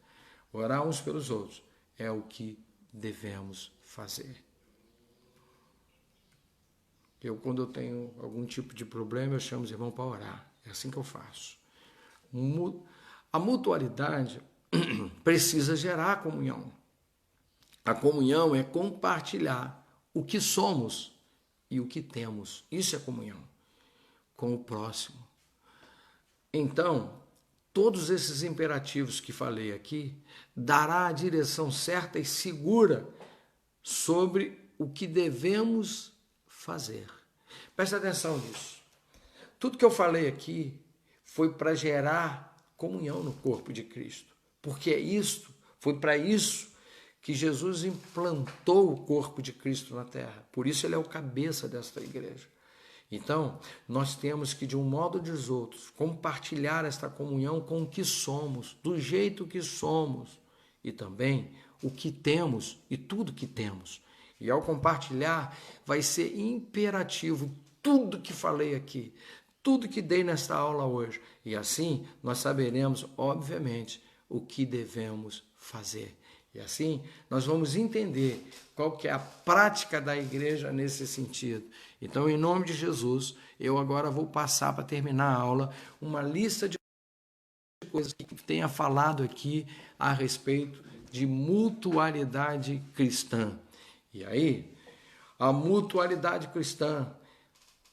Orar uns pelos outros é o que devemos fazer. Quando eu tenho algum tipo de problema, eu chamo os irmãos para orar. É assim que eu faço. A mutualidade precisa gerar comunhão. A comunhão é compartilhar o que somos e o que temos. Isso é comunhão com o próximo. Então, todos esses imperativos que falei aqui dará a direção certa e segura sobre o que devemos fazer. Presta atenção nisso. Tudo que eu falei aqui foi para gerar comunhão no corpo de Cristo. Porque foi para isso que Jesus implantou o corpo de Cristo na terra. Por isso ele é o cabeça desta igreja. Então, nós temos que, de um modo ou de outros, compartilhar esta comunhão com o que somos, do jeito que somos, e também o que temos e tudo que temos. E ao compartilhar, vai ser imperativo tudo que falei aqui, tudo que dei nesta aula hoje. E assim, nós saberemos, obviamente, o que devemos fazer. E assim, nós vamos entender qual que é a prática da igreja nesse sentido. Então, em nome de Jesus, eu agora vou passar para terminar a aula uma lista de coisas que tenha falado aqui a respeito de mutualidade cristã. E aí, a mutualidade cristã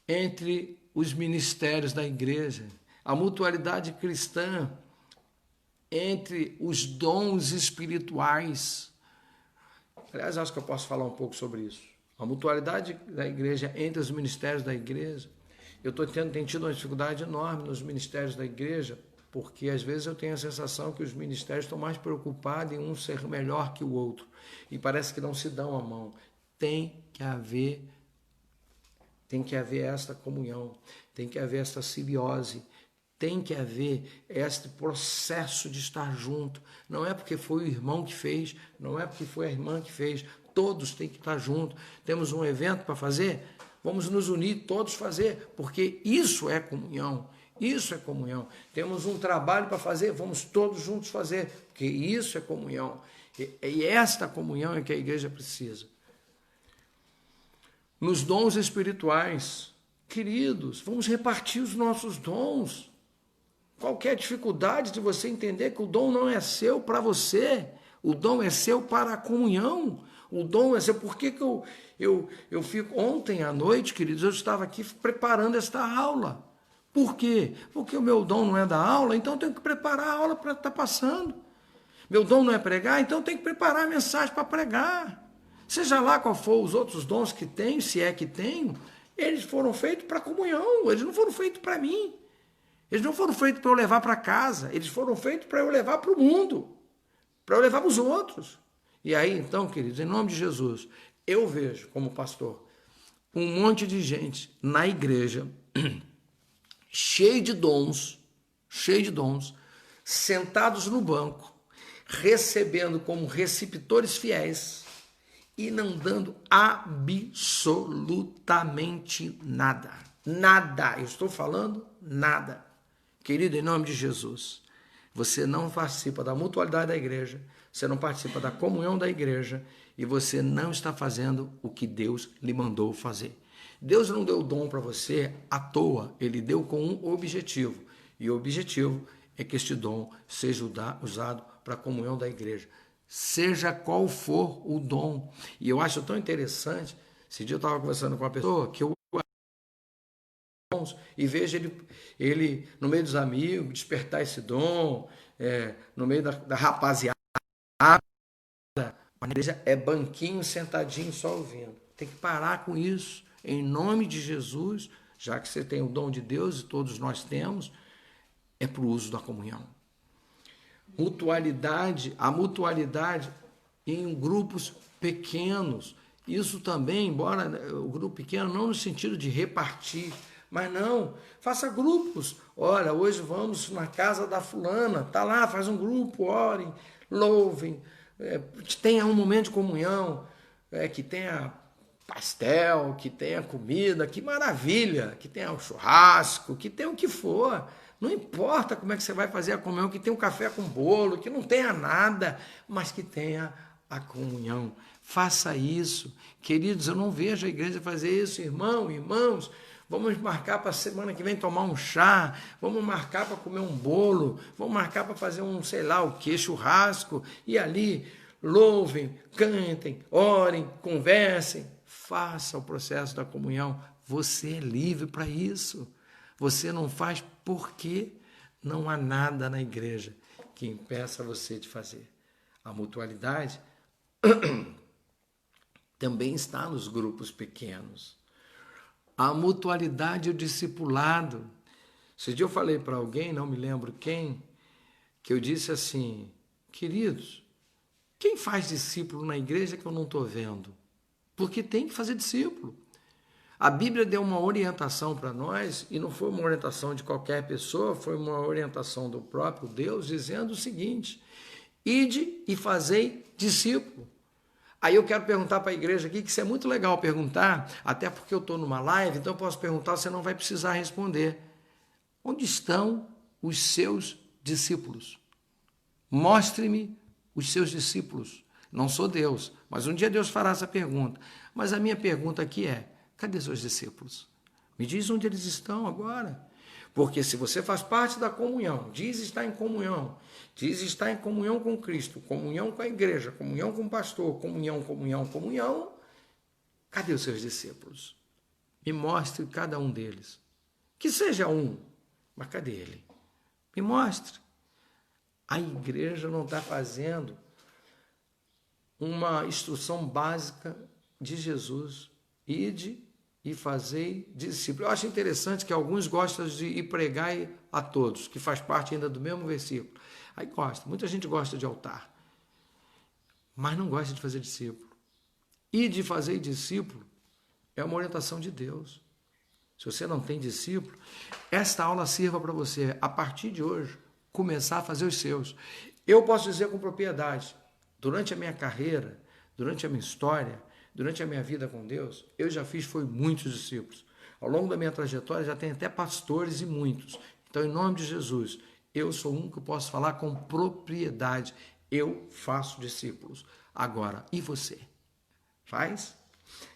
entre os ministérios da igreja, a mutualidade cristã entre os dons espirituais. Aliás, acho que eu posso falar um pouco sobre isso. A mutualidade da igreja entre os ministérios da igreja. Eu tenho tido uma dificuldade enorme nos ministérios da igreja, porque às vezes eu tenho a sensação que os ministérios estão mais preocupados em um ser melhor que o outro. E parece que não se dão a mão. Tem que haver esta comunhão, tem que haver esta simbiose, tem que haver este processo de estar junto. Não é porque foi o irmão que fez, não é porque foi a irmã que fez, todos têm que estar juntos. Temos um evento para fazer, vamos nos unir, todos fazer, porque isso é comunhão, isso é comunhão. Temos um trabalho para fazer, vamos todos juntos fazer, porque isso é comunhão. E esta comunhão é que a igreja precisa. Nos dons espirituais, queridos, vamos repartir os nossos dons. Qualquer dificuldade de você entender que o dom não é seu para você, o dom é seu para a comunhão, o dom é seu. Por que eu fico... Ontem à noite, queridos, eu estava aqui preparando esta aula. Por quê? Porque o meu dom não é da aula, então eu tenho que preparar a aula para estar passando. Meu dom não é pregar, então eu tenho que preparar a mensagem para pregar. Seja lá qual for os outros dons que tenho, se é que tenho, eles foram feitos para comunhão, eles não foram feitos para mim. Eles não foram feitos para eu levar para casa, eles foram feitos para eu levar para o mundo, para eu levar para os outros. E aí, então, queridos, em nome de Jesus, eu vejo, como pastor, um monte de gente na igreja, cheio de dons, sentados no banco, recebendo como receptores fiéis e não dando absolutamente nada. Nada, eu estou falando nada. Querido, em nome de Jesus, você não participa da mutualidade da igreja, você não participa da comunhão da igreja e você não está fazendo o que Deus lhe mandou fazer. Deus não deu dom para você à toa, Ele deu com um objetivo. E o objetivo é que este dom seja usado para a comunhão da igreja. Seja qual for o dom. E eu acho tão interessante, esse dia eu estava conversando com uma pessoa que eu e vejo ele no meio dos amigos, despertar esse dom, no meio da rapaziada. A igreja é banquinho, sentadinho, só ouvindo. Tem que parar com isso. Em nome de Jesus, já que você tem o dom de Deus e todos nós temos, é para o uso da comunhão. A mutualidade em grupos pequenos. Isso também, embora o grupo pequeno, não no sentido de repartir, mas não, faça grupos. Olha, hoje vamos na casa da fulana, tá lá, faz um grupo, orem, louvem, tenha um momento de comunhão, que tenha pastel, que tenha comida, que maravilha, que tenha um churrasco, que tenha o que for. Não importa como é que você vai fazer a comunhão, que tenha um café com bolo, que não tenha nada, mas que tenha a comunhão. Faça isso. Queridos, eu não vejo a igreja fazer isso, irmãos. Vamos marcar para a semana que vem tomar um chá, vamos marcar para comer um bolo, vamos marcar para fazer um, sei lá o que, churrasco, e ali louvem, cantem, orem, conversem. Faça o processo da comunhão. Você é livre para isso. Você não faz porque não há nada na igreja que impeça você de fazer. A mutualidade também está nos grupos pequenos. A mutualidade e o discipulado. Esse dia eu falei para alguém, não me lembro quem, que eu disse assim, queridos, quem faz discípulo na igreja que eu não estou vendo? Porque tem que fazer discípulo. A Bíblia deu uma orientação para nós, e não foi uma orientação de qualquer pessoa, foi uma orientação do próprio Deus, dizendo o seguinte, ide e fazei discípulo. Aí eu quero perguntar para a igreja aqui, que isso é muito legal perguntar, até porque eu estou numa live, então eu posso perguntar, você não vai precisar responder. Onde estão os seus discípulos? Mostre-me os seus discípulos. Não sou Deus, mas um dia Deus fará essa pergunta. Mas a minha pergunta aqui é, Cadê seus discípulos? Me diz onde eles estão agora. Porque se você faz parte da comunhão, diz estar em comunhão, diz estar em comunhão com Cristo, comunhão com a igreja, comunhão com o pastor, comunhão, cadê os seus discípulos? Me mostre cada um deles. Que seja um, mas cadê ele? Me mostre. A igreja não está fazendo uma instrução básica de Jesus. Ide e fazei discípulos. Eu acho interessante que alguns gostam de ir pregar a todos, que faz parte ainda do mesmo versículo. Aí gosta, muita gente gosta de altar, mas não gosta de fazer discípulo. E de fazer discípulo é uma orientação de Deus. Se você não tem discípulo, esta aula sirva para você, a partir de hoje, começar a fazer os seus. Eu posso dizer com propriedade, durante a minha carreira, durante a minha história, durante a minha vida com Deus, eu já fiz muitos discípulos. Ao longo da minha trajetória já tem até pastores e muitos. Então, em nome de Jesus, eu sou um que posso falar com propriedade. Eu faço discípulos. Agora, e você? Faz?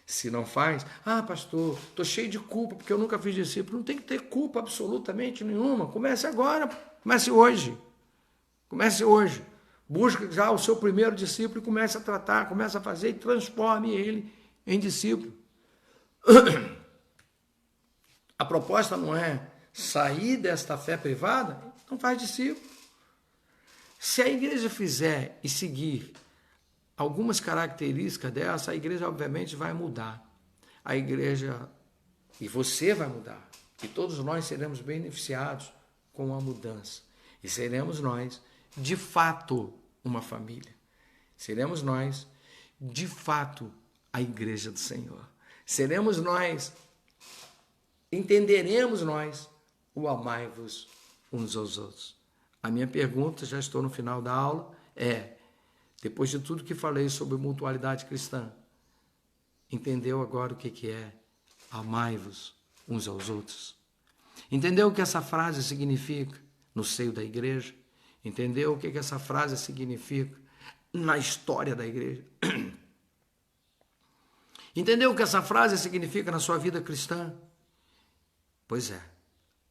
Se não faz, pastor, estou cheio de culpa porque eu nunca fiz discípulo. Não tem que ter culpa absolutamente nenhuma. Comece agora, comece hoje. Comece hoje. Busque já o seu primeiro discípulo e comece a tratar, comece a fazer e transforme ele em discípulo. A proposta não é sair desta fé privada, não faz discípulo. Se a igreja fizer e seguir algumas características dessa, a igreja obviamente vai mudar. A igreja, e você vai mudar. E todos nós seremos beneficiados com a mudança. E seremos nós, de fato, uma família. Seremos nós, de fato, a igreja do Senhor. Seremos nós, entenderemos nós, o amai-vos uns aos outros. A minha pergunta, já estou no final da aula, depois de tudo que falei sobre mutualidade cristã, entendeu agora o que é amai-vos uns aos outros? Entendeu o que essa frase significa no seio da igreja? Entendeu o que essa frase significa na história da igreja? Entendeu o que essa frase significa na sua vida cristã? Pois é,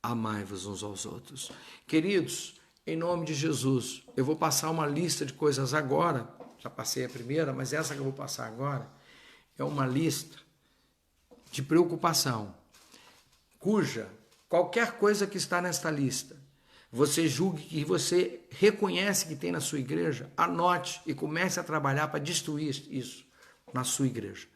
amai-vos uns aos outros. Queridos, em nome de Jesus, eu vou passar uma lista de coisas agora, já passei a primeira, mas essa que eu vou passar agora é uma lista de preocupação, cuja qualquer coisa que está nesta lista, você julgue que você reconhece que tem na sua igreja, anote e comece a trabalhar para destruir isso na sua igreja.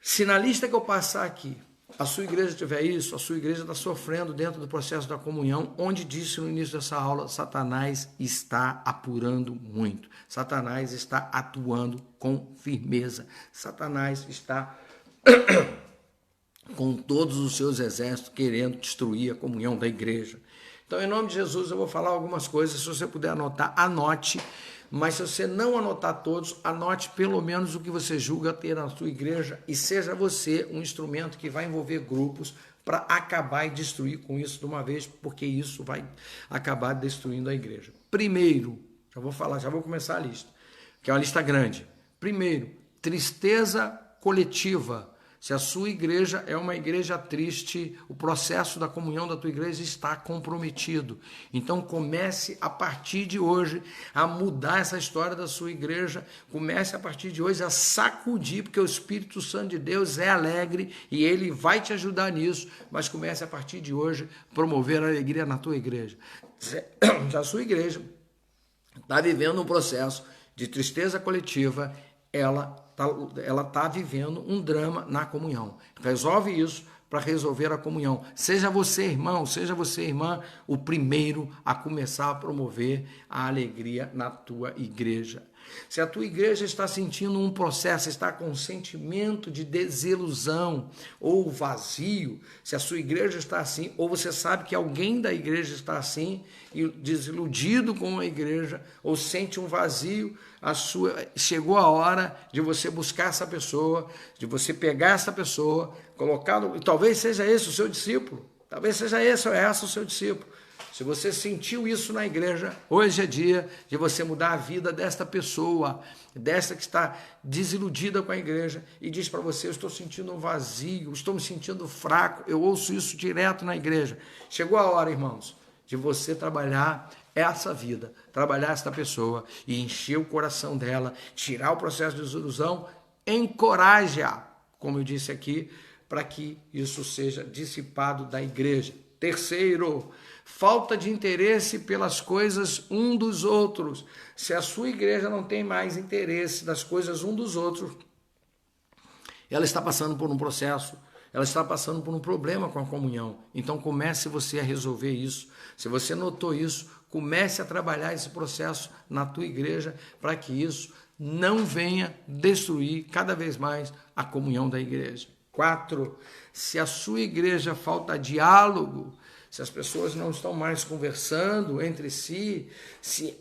Se na lista que eu passar aqui, a sua igreja tiver isso, a sua igreja está sofrendo dentro do processo da comunhão, onde disse no início dessa aula, Satanás está apurando muito. Satanás está atuando com firmeza. Satanás está com todos os seus exércitos querendo destruir a comunhão da igreja. Então, em nome de Jesus, eu vou falar algumas coisas. Se você puder anotar, anote. Mas se você não anotar todos, anote pelo menos o que você julga ter na sua igreja e seja você um instrumento que vai envolver grupos para acabar e destruir com isso de uma vez, porque isso vai acabar destruindo a igreja. Primeiro, já vou começar a lista, que é uma lista grande. Primeiro, tristeza coletiva. Se a sua igreja é uma igreja triste, o processo da comunhão da tua igreja está comprometido. Então comece a partir de hoje a mudar essa história da sua igreja. Comece a partir de hoje a sacudir, porque o Espírito Santo de Deus é alegre e ele vai te ajudar nisso. Mas comece a partir de hoje a promover a alegria na tua igreja. Se a sua igreja está vivendo um processo de tristeza coletiva, ela está vivendo um drama na comunhão. Resolve isso para resolver a comunhão. Seja você, irmão, seja você, irmã, o primeiro a começar a promover a alegria na tua igreja. Se a tua igreja está sentindo um processo, está com um sentimento de desilusão ou vazio, se a sua igreja está assim, ou você sabe que alguém da igreja está assim, e desiludido com a igreja, ou sente um vazio, chegou a hora de você buscar essa pessoa, de você pegar essa pessoa, talvez seja esse o seu discípulo, talvez seja esse ou essa o seu discípulo. Se você sentiu isso na igreja, hoje é dia de você mudar a vida desta pessoa, desta que está desiludida com a igreja e diz para você: eu estou sentindo um vazio, estou me sentindo fraco, eu ouço isso direto na igreja. Chegou a hora, irmãos, de você trabalhar essa vida, trabalhar esta pessoa e encher o coração dela, tirar o processo de desilusão, encoraja, como eu disse aqui, para que isso seja dissipado da igreja. Terceiro, falta de interesse pelas coisas um dos outros. Se a sua igreja não tem mais interesse das coisas um dos outros, ela está passando por um processo, ela está passando por um problema com a comunhão. Então comece você a resolver isso. Se você notou isso, comece a trabalhar esse processo na tua igreja para que isso não venha destruir cada vez mais a comunhão da igreja. 4, se a sua igreja falta diálogo, se as pessoas não estão mais conversando entre si, se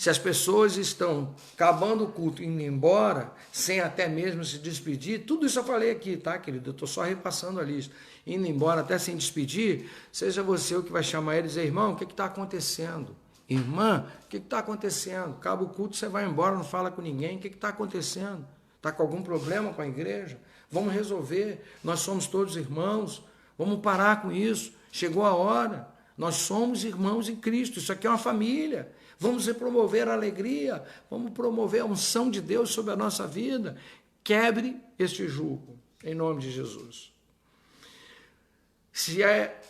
as pessoas estão acabando o culto e indo embora, sem até mesmo se despedir, tudo isso eu falei aqui, tá, querido? Eu estou só repassando a lista. Indo embora até sem despedir, seja você o que vai chamar ele e dizer: irmão, o que está acontecendo? Irmã, o que está acontecendo? Acaba o culto, você vai embora, não fala com ninguém, o que está acontecendo? Está com algum problema com a igreja? Vamos resolver, nós somos todos irmãos, vamos parar com isso, chegou a hora, nós somos irmãos em Cristo, isso aqui é uma família, vamos promover a alegria, vamos promover a unção de Deus sobre a nossa vida. Quebre este jugo, em nome de Jesus. Se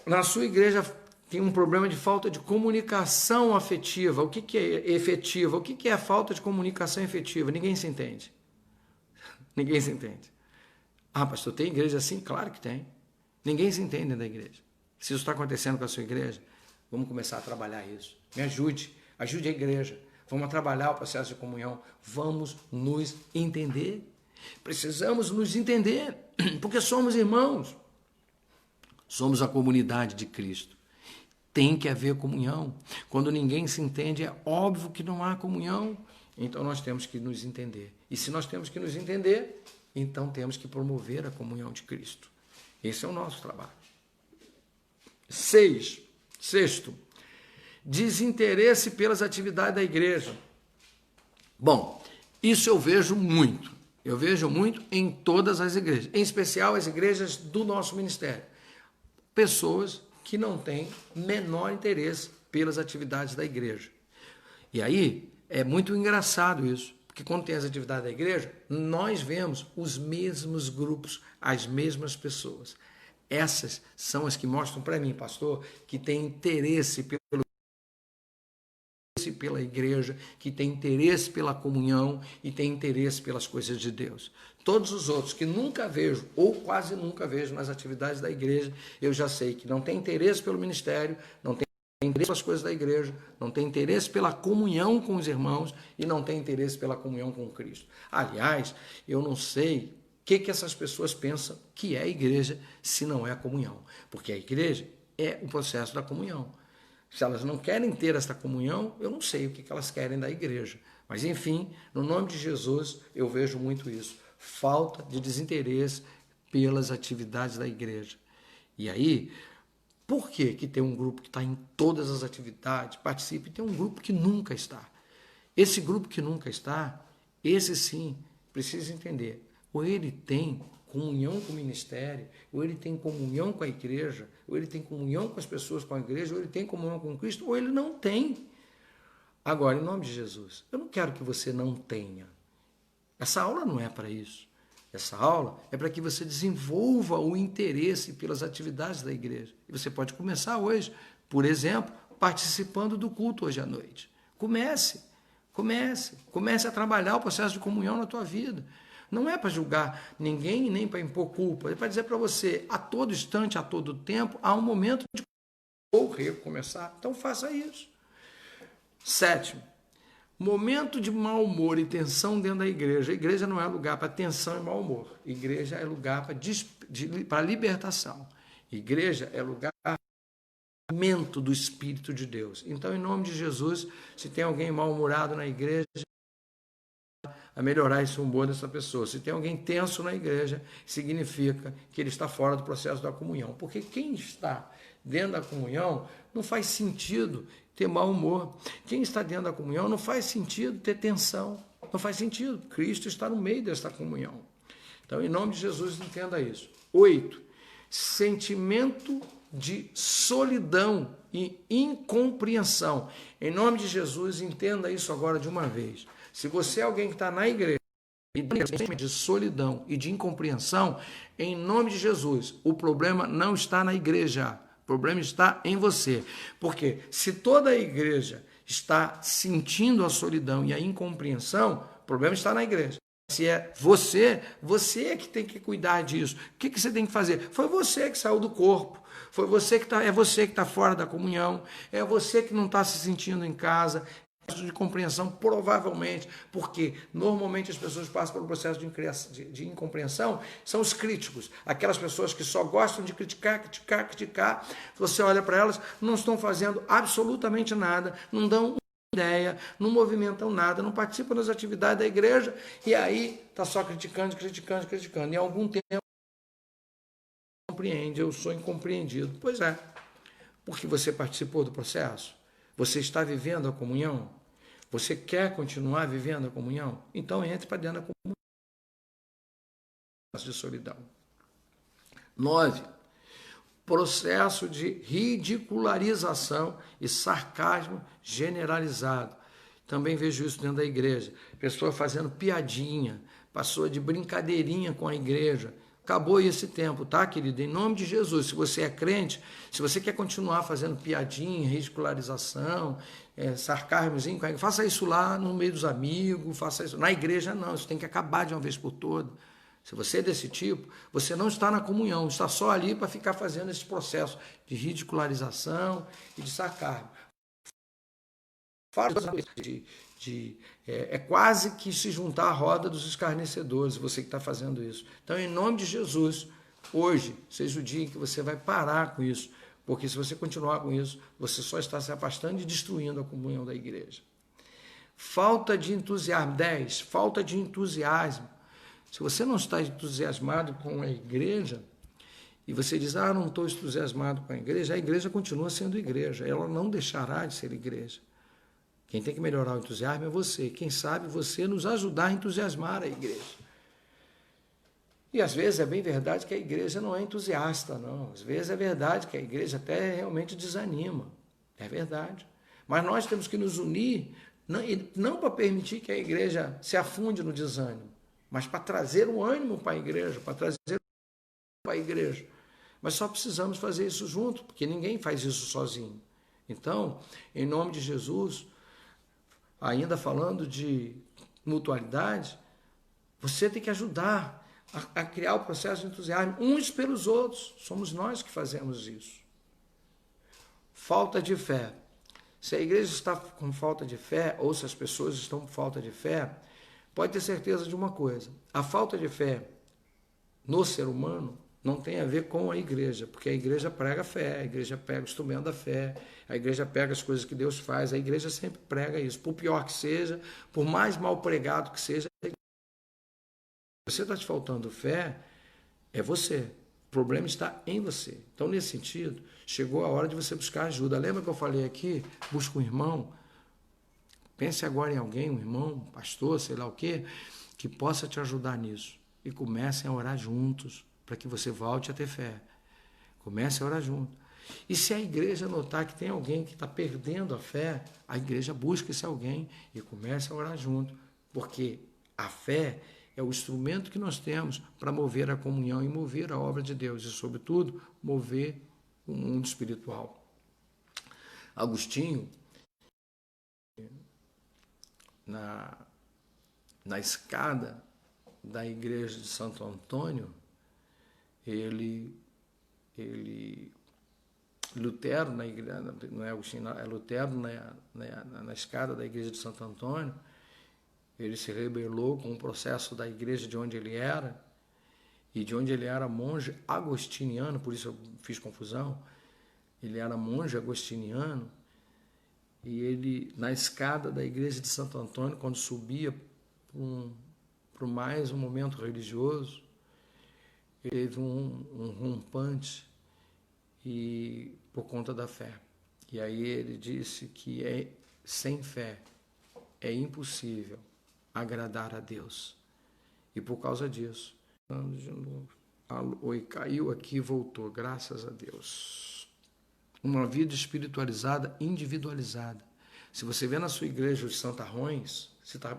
na sua igreja tem um problema de falta de comunicação afetiva, o que é efetiva? O que é a falta de comunicação efetiva? Ninguém se entende. Ninguém se entende. Ah, pastor, tem igreja assim? Claro que tem. Ninguém se entende dentro da igreja. Se isso está acontecendo com a sua igreja, vamos começar a trabalhar isso. Me ajude a igreja. Vamos trabalhar o processo de comunhão. Vamos nos entender. Precisamos nos entender, porque somos irmãos. Somos a comunidade de Cristo. Tem que haver comunhão. Quando ninguém se entende, é óbvio que não há comunhão. Então nós temos que nos entender. E se nós temos que nos entender, então temos que promover a comunhão de Cristo. Esse é o nosso trabalho. Sexto, desinteresse pelas atividades da igreja. Bom, isso eu vejo muito. Eu vejo muito em todas as igrejas, em especial as igrejas do nosso ministério. Pessoas que não têm menor interesse pelas atividades da igreja. E aí é muito engraçado isso, porque quando tem as atividades da igreja, nós vemos os mesmos grupos, as mesmas pessoas. Essas são as que mostram para mim, pastor, que tem interesse pela igreja, que tem interesse pela comunhão e tem interesse pelas coisas de Deus. Todos os outros que nunca vejo, ou quase nunca vejo nas atividades da igreja, eu já sei que não tem interesse pelo ministério, não tem interesse pelas coisas da igreja, não tem interesse pela comunhão com os irmãos e não tem interesse pela comunhão com Cristo. Aliás, eu não sei o que essas pessoas pensam que é a igreja se não é a comunhão, porque a igreja é o processo da comunhão. Se elas não querem ter essa comunhão, eu não sei o que elas querem da igreja. Mas, enfim, no nome de Jesus, eu vejo muito isso. Falta de desinteresse pelas atividades da igreja. E aí, por que tem um grupo que está em todas as atividades, participa, e tem um grupo que nunca está? Esse grupo que nunca está, esse sim, precisa entender. Ou ele tem comunhão com o ministério, ou ele tem comunhão com a igreja, ou ele tem comunhão com as pessoas com a igreja, ou ele tem comunhão com Cristo, ou ele não tem. Agora, em nome de Jesus, eu não quero que você não tenha. Essa aula não é para isso. Essa aula é para que você desenvolva o interesse pelas atividades da igreja. E você pode começar hoje, por exemplo, participando do culto hoje à noite. Comece a trabalhar o processo de comunhão na tua vida. Não é para julgar ninguém nem para impor culpa, é para dizer para você, a todo instante, a todo tempo, há um momento de ou recomeçar. Então faça isso. 7, momento de mau humor e tensão dentro da igreja. A igreja não é lugar para tensão e mau humor. A igreja é lugar para libertação. A igreja é lugar para alimento do Espírito de Deus. Então, em nome de Jesus, se tem alguém mal-humorado na igreja, a melhorar esse humor dessa pessoa. Se tem alguém tenso na igreja, significa que ele está fora do processo da comunhão. Porque quem está dentro da comunhão, não faz sentido ter mau humor. Quem está dentro da comunhão não faz sentido ter tensão. Não faz sentido. Cristo está no meio desta comunhão. Então, em nome de Jesus, entenda isso. 8. Sentimento de solidão e incompreensão. Em nome de Jesus, entenda isso agora de uma vez. Se você é alguém que está na igreja, de solidão e de incompreensão, em nome de Jesus, o problema não está na igreja, o problema está em você. Porque se toda a igreja está sentindo a solidão e a incompreensão, o problema está na igreja. Se é você é que tem que cuidar disso. O que você tem que fazer? Foi você que saiu do corpo. Foi você que é você que está fora da comunhão. É você que não está se sentindo em casa. De compreensão, provavelmente, porque normalmente as pessoas passam pelo processo de incompreensão, são os críticos, aquelas pessoas que só gostam de criticar, você olha para elas, não estão fazendo absolutamente nada, não dão ideia, não movimentam nada, não participam das atividades da igreja, e aí está só criticando, e há algum tempo compreende, eu sou incompreendido. Pois é, porque você participou do processo. Você está vivendo a comunhão? Você quer continuar vivendo a comunhão? Então entre para dentro da comunhão de solidão. 9. Processo de ridicularização e sarcasmo generalizado. Também vejo isso dentro da igreja. Pessoa fazendo piadinha, passou de brincadeirinha com a igreja. Acabou esse tempo, tá, querido? Em nome de Jesus, se você é crente, se você quer continuar fazendo piadinha, ridicularização, sarcasmozinho, faça isso lá no meio dos amigos, faça isso. Na igreja não, isso tem que acabar de uma vez por todas. Se você é desse tipo, você não está na comunhão, está só ali para ficar fazendo esse processo de ridicularização e de sarcasmo. É quase que se juntar à roda dos escarnecedores, você que está fazendo isso. Então, em nome de Jesus, hoje seja o dia em que você vai parar com isso, porque se você continuar com isso, você só está se afastando e destruindo a comunhão da igreja. Falta de entusiasmo. 10. Falta de entusiasmo. Se você não está entusiasmado com a igreja, e você diz, não estou entusiasmado com a igreja continua sendo igreja, ela não deixará de ser igreja. Quem tem que melhorar o entusiasmo é você. Quem sabe você nos ajudar a entusiasmar a igreja. E às vezes é bem verdade que a igreja não é entusiasta, não. Às vezes é verdade que a igreja até realmente desanima. É verdade. Mas nós temos que nos unir, não para permitir que a igreja se afunde no desânimo, mas para trazer um ânimo para a igreja, para trazer para a igreja. Mas só precisamos fazer isso junto, porque ninguém faz isso sozinho. Então, em nome de Jesus, ainda falando de mutualidade, você tem que ajudar a criar o processo de entusiasmo uns pelos outros. Somos nós que fazemos isso. Falta de fé. Se a igreja está com falta de fé, ou se as pessoas estão com falta de fé, pode ter certeza de uma coisa. A falta de fé no ser humano não tem a ver com a igreja, porque a igreja prega a fé, a igreja pega o instrumento da fé, a igreja pega as coisas que Deus faz, a igreja sempre prega isso, por pior que seja, por mais mal pregado que seja. Você está te faltando fé, é você. O problema está em você. Então, nesse sentido, chegou a hora de você buscar ajuda. Lembra que eu falei aqui? Busca um irmão. Pense agora em alguém, um irmão, um pastor, sei lá o quê, que possa te ajudar nisso. E comecem a orar juntos, para que você volte a ter fé. Comece a orar junto. E se a igreja notar que tem alguém que está perdendo a fé, a igreja busca esse alguém e comece a orar junto. Porque a fé é o instrumento que nós temos para mover a comunhão e mover a obra de Deus. E, sobretudo, mover o mundo espiritual. Agostinho, na escada da igreja de Santo Antônio, Lutero, na igreja, não é Agostinho, é Lutero, na escada da igreja de Santo Antônio, ele se rebelou com o processo da igreja de onde ele era, e de onde ele era monge agostiniano, por isso eu fiz confusão, ele era monge agostiniano, e ele, na escada da igreja de Santo Antônio, quando subia para mais um momento religioso, teve um rompante e por conta da fé. E aí ele disse que sem fé é impossível agradar a Deus. E por causa disso, de novo. Oi, caiu aqui e voltou, graças a Deus. Uma vida espiritualizada, individualizada. Se você vê na sua igreja os santarrões,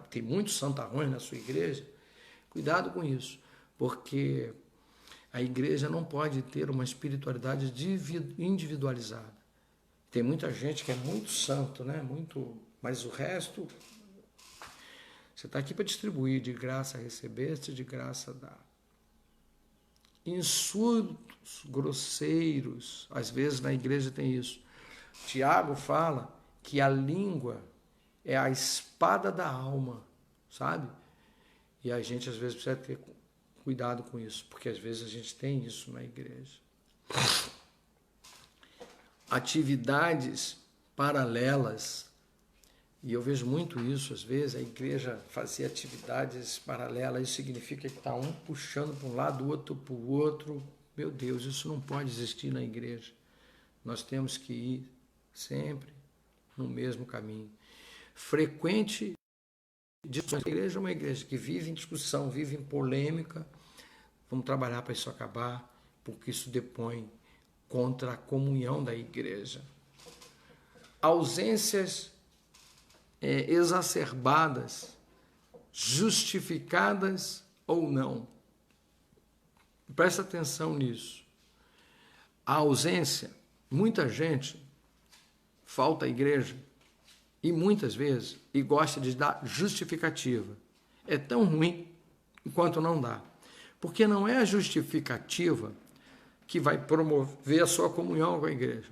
tem muitos santarrões na sua igreja, cuidado com isso, porque a igreja não pode ter uma espiritualidade individualizada. Tem muita gente que é muito santo, né? Mas o resto, você está aqui para distribuir, de graça recebeste, de graça dá. Insultos grosseiros, às vezes na igreja tem isso. Tiago fala que a língua é a espada da alma, sabe? E a gente às vezes precisa ter cuidado com isso, porque às vezes a gente tem isso na igreja. Atividades paralelas, e eu vejo muito isso, às vezes a igreja fazia atividades paralelas, isso significa que está um puxando para um lado, o outro para o outro. Meu Deus, isso não pode existir na igreja. Nós temos que ir sempre no mesmo caminho. Frequente discussões. A igreja é uma igreja que vive em discussão, vive em polêmica. Vamos trabalhar para isso acabar, porque isso depõe contra a comunhão da igreja. Ausências exacerbadas, justificadas ou não. Presta atenção nisso. A ausência, muita gente falta à igreja e muitas vezes e gosta de dar justificativa. É tão ruim enquanto não dá. Porque não é a justificativa que vai promover a sua comunhão com a igreja.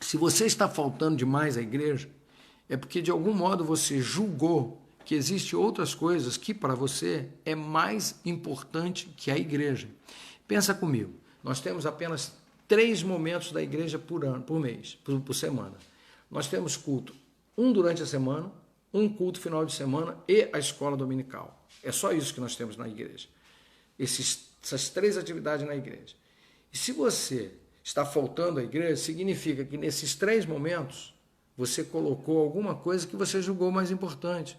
Se você está faltando demais à igreja, é porque de algum modo você julgou que existem outras coisas que para você é mais importante que a igreja. Pensa comigo, nós temos apenas 3 momentos da igreja por mês, por semana. Nós temos culto, um durante a semana, um culto final de semana e a escola dominical. É só isso que nós temos na igreja. Essas 3 atividades na igreja. E se você está faltando à igreja, significa que nesses 3 momentos você colocou alguma coisa que você julgou mais importante.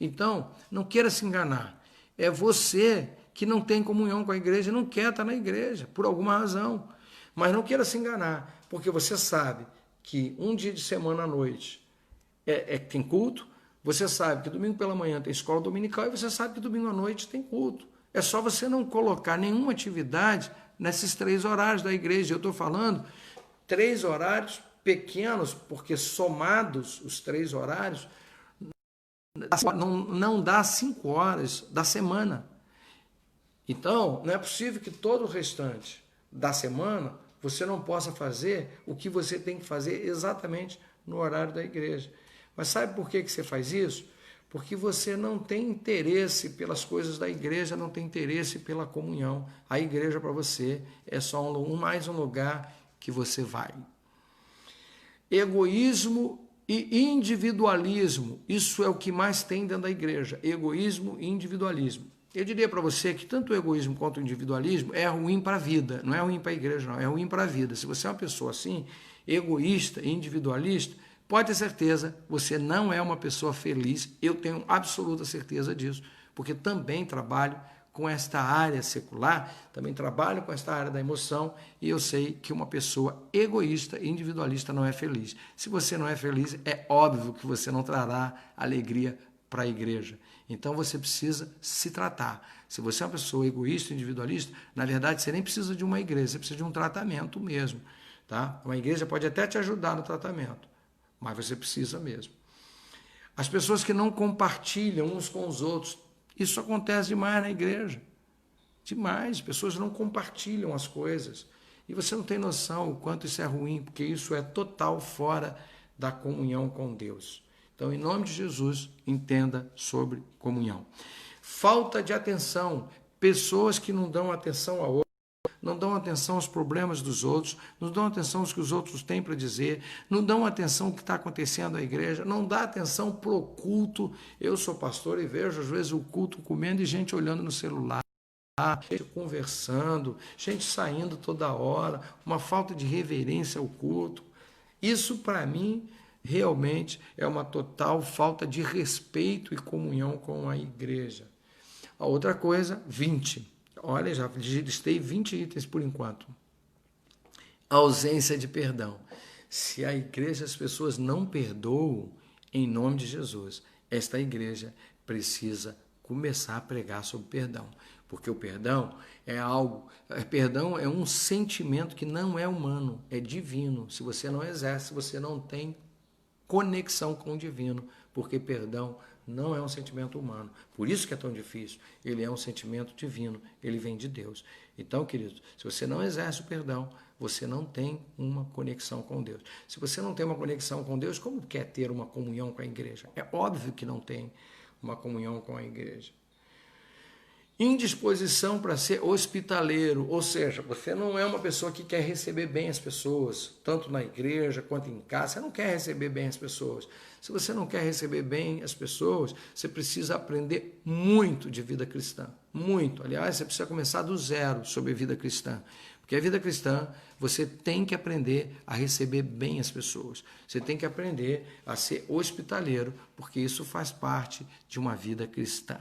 Então, não queira se enganar. É você que não tem comunhão com a igreja e não quer estar na igreja, por alguma razão. Mas não queira se enganar, porque você sabe que um dia de semana à noite tem culto, você sabe que domingo pela manhã tem escola dominical e você sabe que domingo à noite tem culto. É só você não colocar nenhuma atividade nesses 3 horários da igreja. Eu estou falando 3 horários pequenos, porque somados os 3 horários, não dá 5 horas da semana. Então, não é possível que todo o restante da semana você não possa fazer o que você tem que fazer exatamente no horário da igreja. Mas sabe por que você faz isso? Porque você não tem interesse pelas coisas da igreja, não tem interesse pela comunhão. A igreja para você é só mais um lugar que você vai. Egoísmo e individualismo, isso é o que mais tem dentro da igreja, egoísmo e individualismo. Eu diria para você que tanto o egoísmo quanto o individualismo é ruim para a vida, não é ruim para a igreja, não, é ruim para a vida. Se você é uma pessoa assim, egoísta e individualista, pode ter certeza, você não é uma pessoa feliz, eu tenho absoluta certeza disso, porque também trabalho com esta área secular, também trabalho com esta área da emoção e eu sei que uma pessoa egoísta e individualista não é feliz. Se você não é feliz, é óbvio que você não trará alegria para a igreja. Então você precisa se tratar. Se você é uma pessoa egoísta e individualista, na verdade você nem precisa de uma igreja, você precisa de um tratamento mesmo. Tá? Uma igreja pode até te ajudar no tratamento, mas você precisa mesmo. As pessoas que não compartilham uns com os outros, isso acontece demais na igreja. Demais. Pessoas não compartilham as coisas. E você não tem noção o quanto isso é ruim, porque isso é total fora da comunhão com Deus. Então, em nome de Jesus, entenda sobre comunhão. Falta de atenção. Pessoas que não dão atenção a outros, não dão atenção aos problemas dos outros, não dão atenção aos que os outros têm para dizer, não dão atenção ao que está acontecendo na igreja, não dá atenção para o culto. Eu sou pastor e vejo às vezes o culto comendo e gente olhando no celular. gente conversando, gente saindo toda hora, uma falta de reverência ao culto. Isso, para mim, realmente é uma total falta de respeito e comunhão com a igreja. A outra coisa, 20. Olha, já listei 20 itens por enquanto. A ausência de perdão. Se a igreja, as pessoas não perdoam, em nome de Jesus, esta igreja precisa começar a pregar sobre perdão. Porque o perdão perdão é um sentimento que não é humano, é divino. Se você não exerce, você não tem conexão com o divino, porque perdão não é um sentimento humano. Por isso que é tão difícil. Ele é um sentimento divino, ele vem de Deus. Então, queridos, se você não exerce o perdão, você não tem uma conexão com Deus. Se você não tem uma conexão com Deus, como quer ter uma comunhão com a igreja? É óbvio que não tem uma comunhão com a igreja. Indisposição para ser hospitaleiro, ou seja, você não é uma pessoa que quer receber bem as pessoas, tanto na igreja quanto em casa, você não quer receber bem as pessoas. Se você não quer receber bem as pessoas, você precisa aprender muito de vida cristã, muito. Aliás, você precisa começar do zero sobre a vida cristã, porque a vida cristã, você tem que aprender a receber bem as pessoas, você tem que aprender a ser hospitaleiro, porque isso faz parte de uma vida cristã.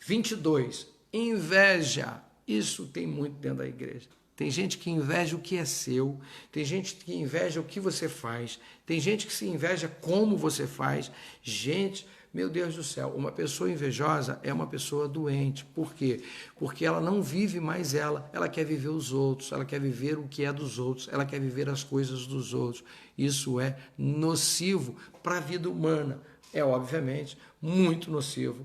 22, inveja. Isso tem muito dentro da igreja. Tem gente que inveja o que é seu, tem gente que inveja o que você faz, tem gente que se inveja como você faz. Gente, meu Deus do céu, uma pessoa invejosa é uma pessoa doente. Por quê? Porque ela não vive mais ela quer viver os outros, ela quer viver o que é dos outros, ela quer viver as coisas dos outros. Isso é nocivo para a vida humana. É, obviamente, muito nocivo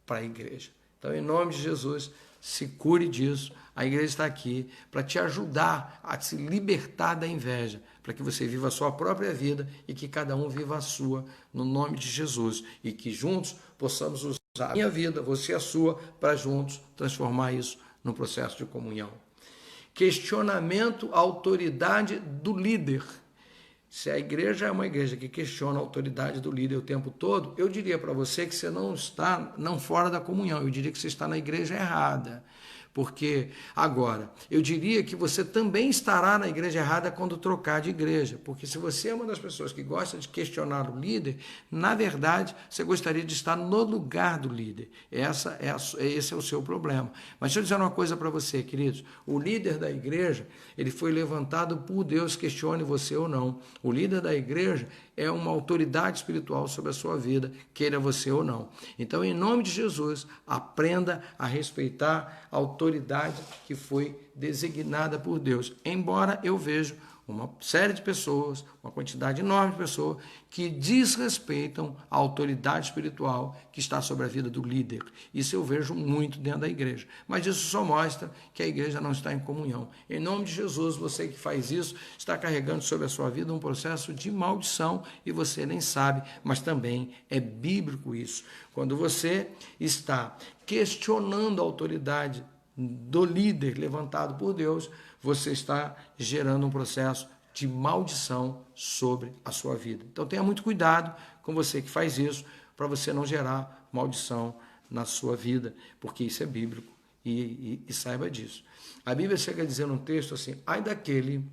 para a igreja. Então, em nome de Jesus, se cure disso. A igreja está aqui para te ajudar a se libertar da inveja, para que você viva a sua própria vida e que cada um viva a sua, no nome de Jesus. E que juntos possamos usar a minha vida, você a sua, para juntos transformar isso num processo de comunhão. Questionamento à autoridade do líder. Se a igreja é uma igreja que questiona a autoridade do líder o tempo todo, eu diria para você que você não está fora da comunhão, eu diria que você está na igreja errada. Porque, agora, eu diria que você também estará na igreja errada quando trocar de igreja. Porque se você é uma das pessoas que gosta de questionar o líder, na verdade, você gostaria de estar no lugar do líder. Esse é o seu problema. Mas deixa eu dizer uma coisa para você, queridos. O líder da igreja, ele foi levantado por Deus, questione você ou não. O líder da igreja é uma autoridade espiritual sobre a sua vida, queira você ou não. Então, em nome de Jesus, aprenda a respeitar a autoridade que foi designada por Deus. Embora eu veja uma série de pessoas, uma quantidade enorme de pessoas que desrespeitam a autoridade espiritual que está sobre a vida do líder. Isso eu vejo muito dentro da igreja. Mas isso só mostra que a igreja não está em comunhão. Em nome de Jesus, você que faz isso, está carregando sobre a sua vida um processo de maldição e você nem sabe, mas também é bíblico isso. Quando você está questionando a autoridade do líder levantado por Deus, você está gerando um processo de maldição sobre a sua vida. Então tenha muito cuidado com você que faz isso, para você não gerar maldição na sua vida, porque isso é bíblico e saiba disso. A Bíblia chega a dizer num texto assim, ai daquele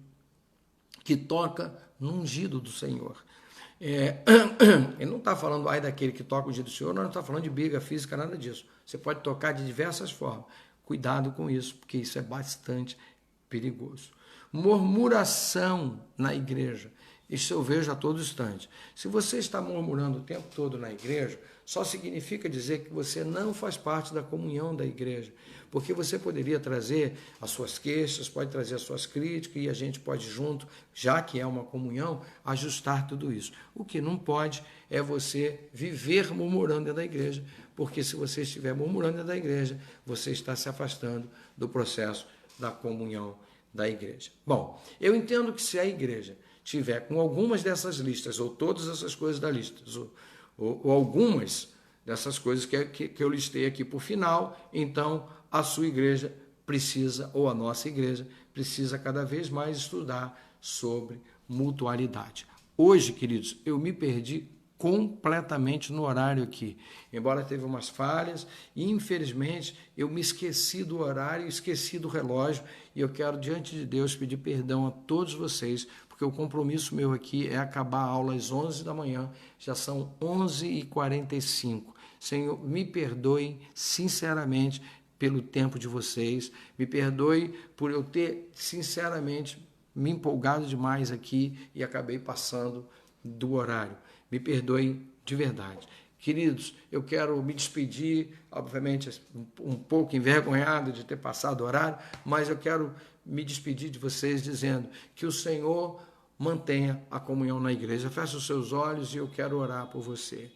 que toca no ungido do Senhor. Ele não está falando ai daquele que toca o ungido do Senhor, não está falando de briga física, nada disso. Você pode tocar de diversas formas. Cuidado com isso, porque isso é bastante perigoso. Murmuração na igreja. Isso eu vejo a todo instante. Se você está murmurando o tempo todo na igreja, só significa dizer que você não faz parte da comunhão da igreja. Porque você poderia trazer as suas queixas, pode trazer as suas críticas e a gente pode junto, já que é uma comunhão, ajustar tudo isso. O que não pode é você viver murmurando dentro da igreja, porque se você estiver murmurando dentro da igreja, você está se afastando do processo da comunhão da igreja. Bom, eu entendo que se a igreja tiver com algumas dessas listas, ou todas essas coisas da lista, ou algumas dessas coisas que eu listei aqui por final, então a sua igreja precisa, ou a nossa igreja, precisa cada vez mais estudar sobre mutualidade. Hoje, queridos, eu me perdi completamente no horário aqui. Embora teve umas falhas, e infelizmente eu me esqueci do horário, esqueci do relógio, e eu quero diante de Deus pedir perdão a todos vocês, porque o compromisso meu aqui é acabar a aula às 11 da manhã, já são 11h45. Senhor, me perdoem sinceramente pelo tempo de vocês, me perdoe por eu ter sinceramente me empolgado demais aqui e acabei passando do horário. Me perdoem de verdade. Queridos, eu quero me despedir, obviamente um pouco envergonhado de ter passado o horário, mas eu quero me despedir de vocês dizendo que o Senhor mantenha a comunhão na igreja. Feche os seus olhos e eu quero orar por você.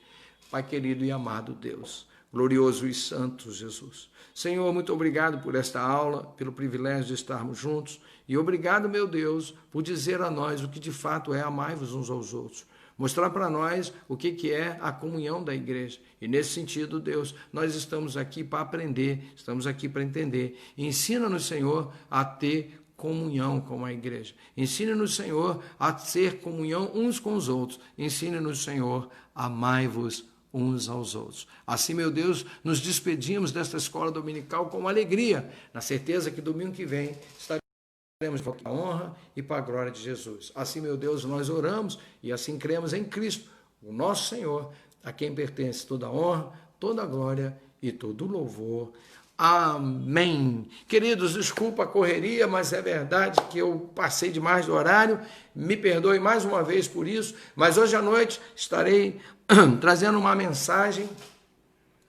Pai querido e amado Deus, glorioso e santo Jesus. Senhor, muito obrigado por esta aula, pelo privilégio de estarmos juntos e obrigado, meu Deus, por dizer a nós o que de fato é amai-vos uns aos outros. Mostrar para nós o que é a comunhão da igreja. E nesse sentido, Deus, nós estamos aqui para aprender, estamos aqui para entender. Ensina-nos, Senhor, a ter comunhão com a igreja. Ensina-nos, Senhor, a ter comunhão uns com os outros. Ensina-nos, Senhor, amai-vos uns aos outros. Assim, meu Deus, nos despedimos desta escola dominical com alegria, na certeza que domingo que vem estaremos para a honra e para a glória de Jesus. Assim, meu Deus, nós oramos e assim cremos em Cristo, o nosso Senhor, a quem pertence toda a honra, toda a glória e todo o louvor. Amém. Queridos, desculpa a correria, mas é verdade que eu passei demais do horário, me perdoe mais uma vez por isso, mas hoje à noite estarei trazendo uma mensagem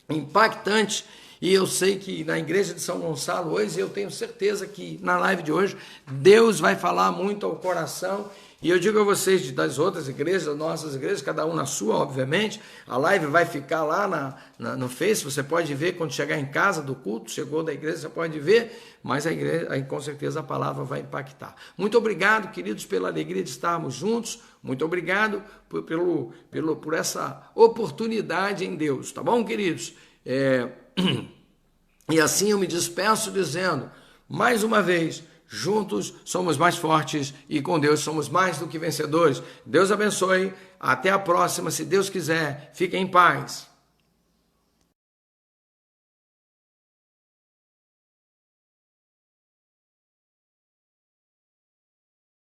impactante. E eu sei que na igreja de São Gonçalo hoje, eu tenho certeza que na live de hoje, Deus vai falar muito ao coração. E eu digo a vocês das outras igrejas, das nossas igrejas, cada um na sua, obviamente, a live vai ficar lá no Face, você pode ver quando chegar em casa do culto, chegou da igreja, você pode ver, mas a igreja, aí, com certeza a palavra vai impactar. Muito obrigado, queridos, pela alegria de estarmos juntos, muito obrigado por essa oportunidade em Deus, tá bom, queridos? E assim eu me despeço dizendo, mais uma vez, juntos somos mais fortes e com Deus somos mais do que vencedores. Deus abençoe, até a próxima, se Deus quiser, fiquem em paz.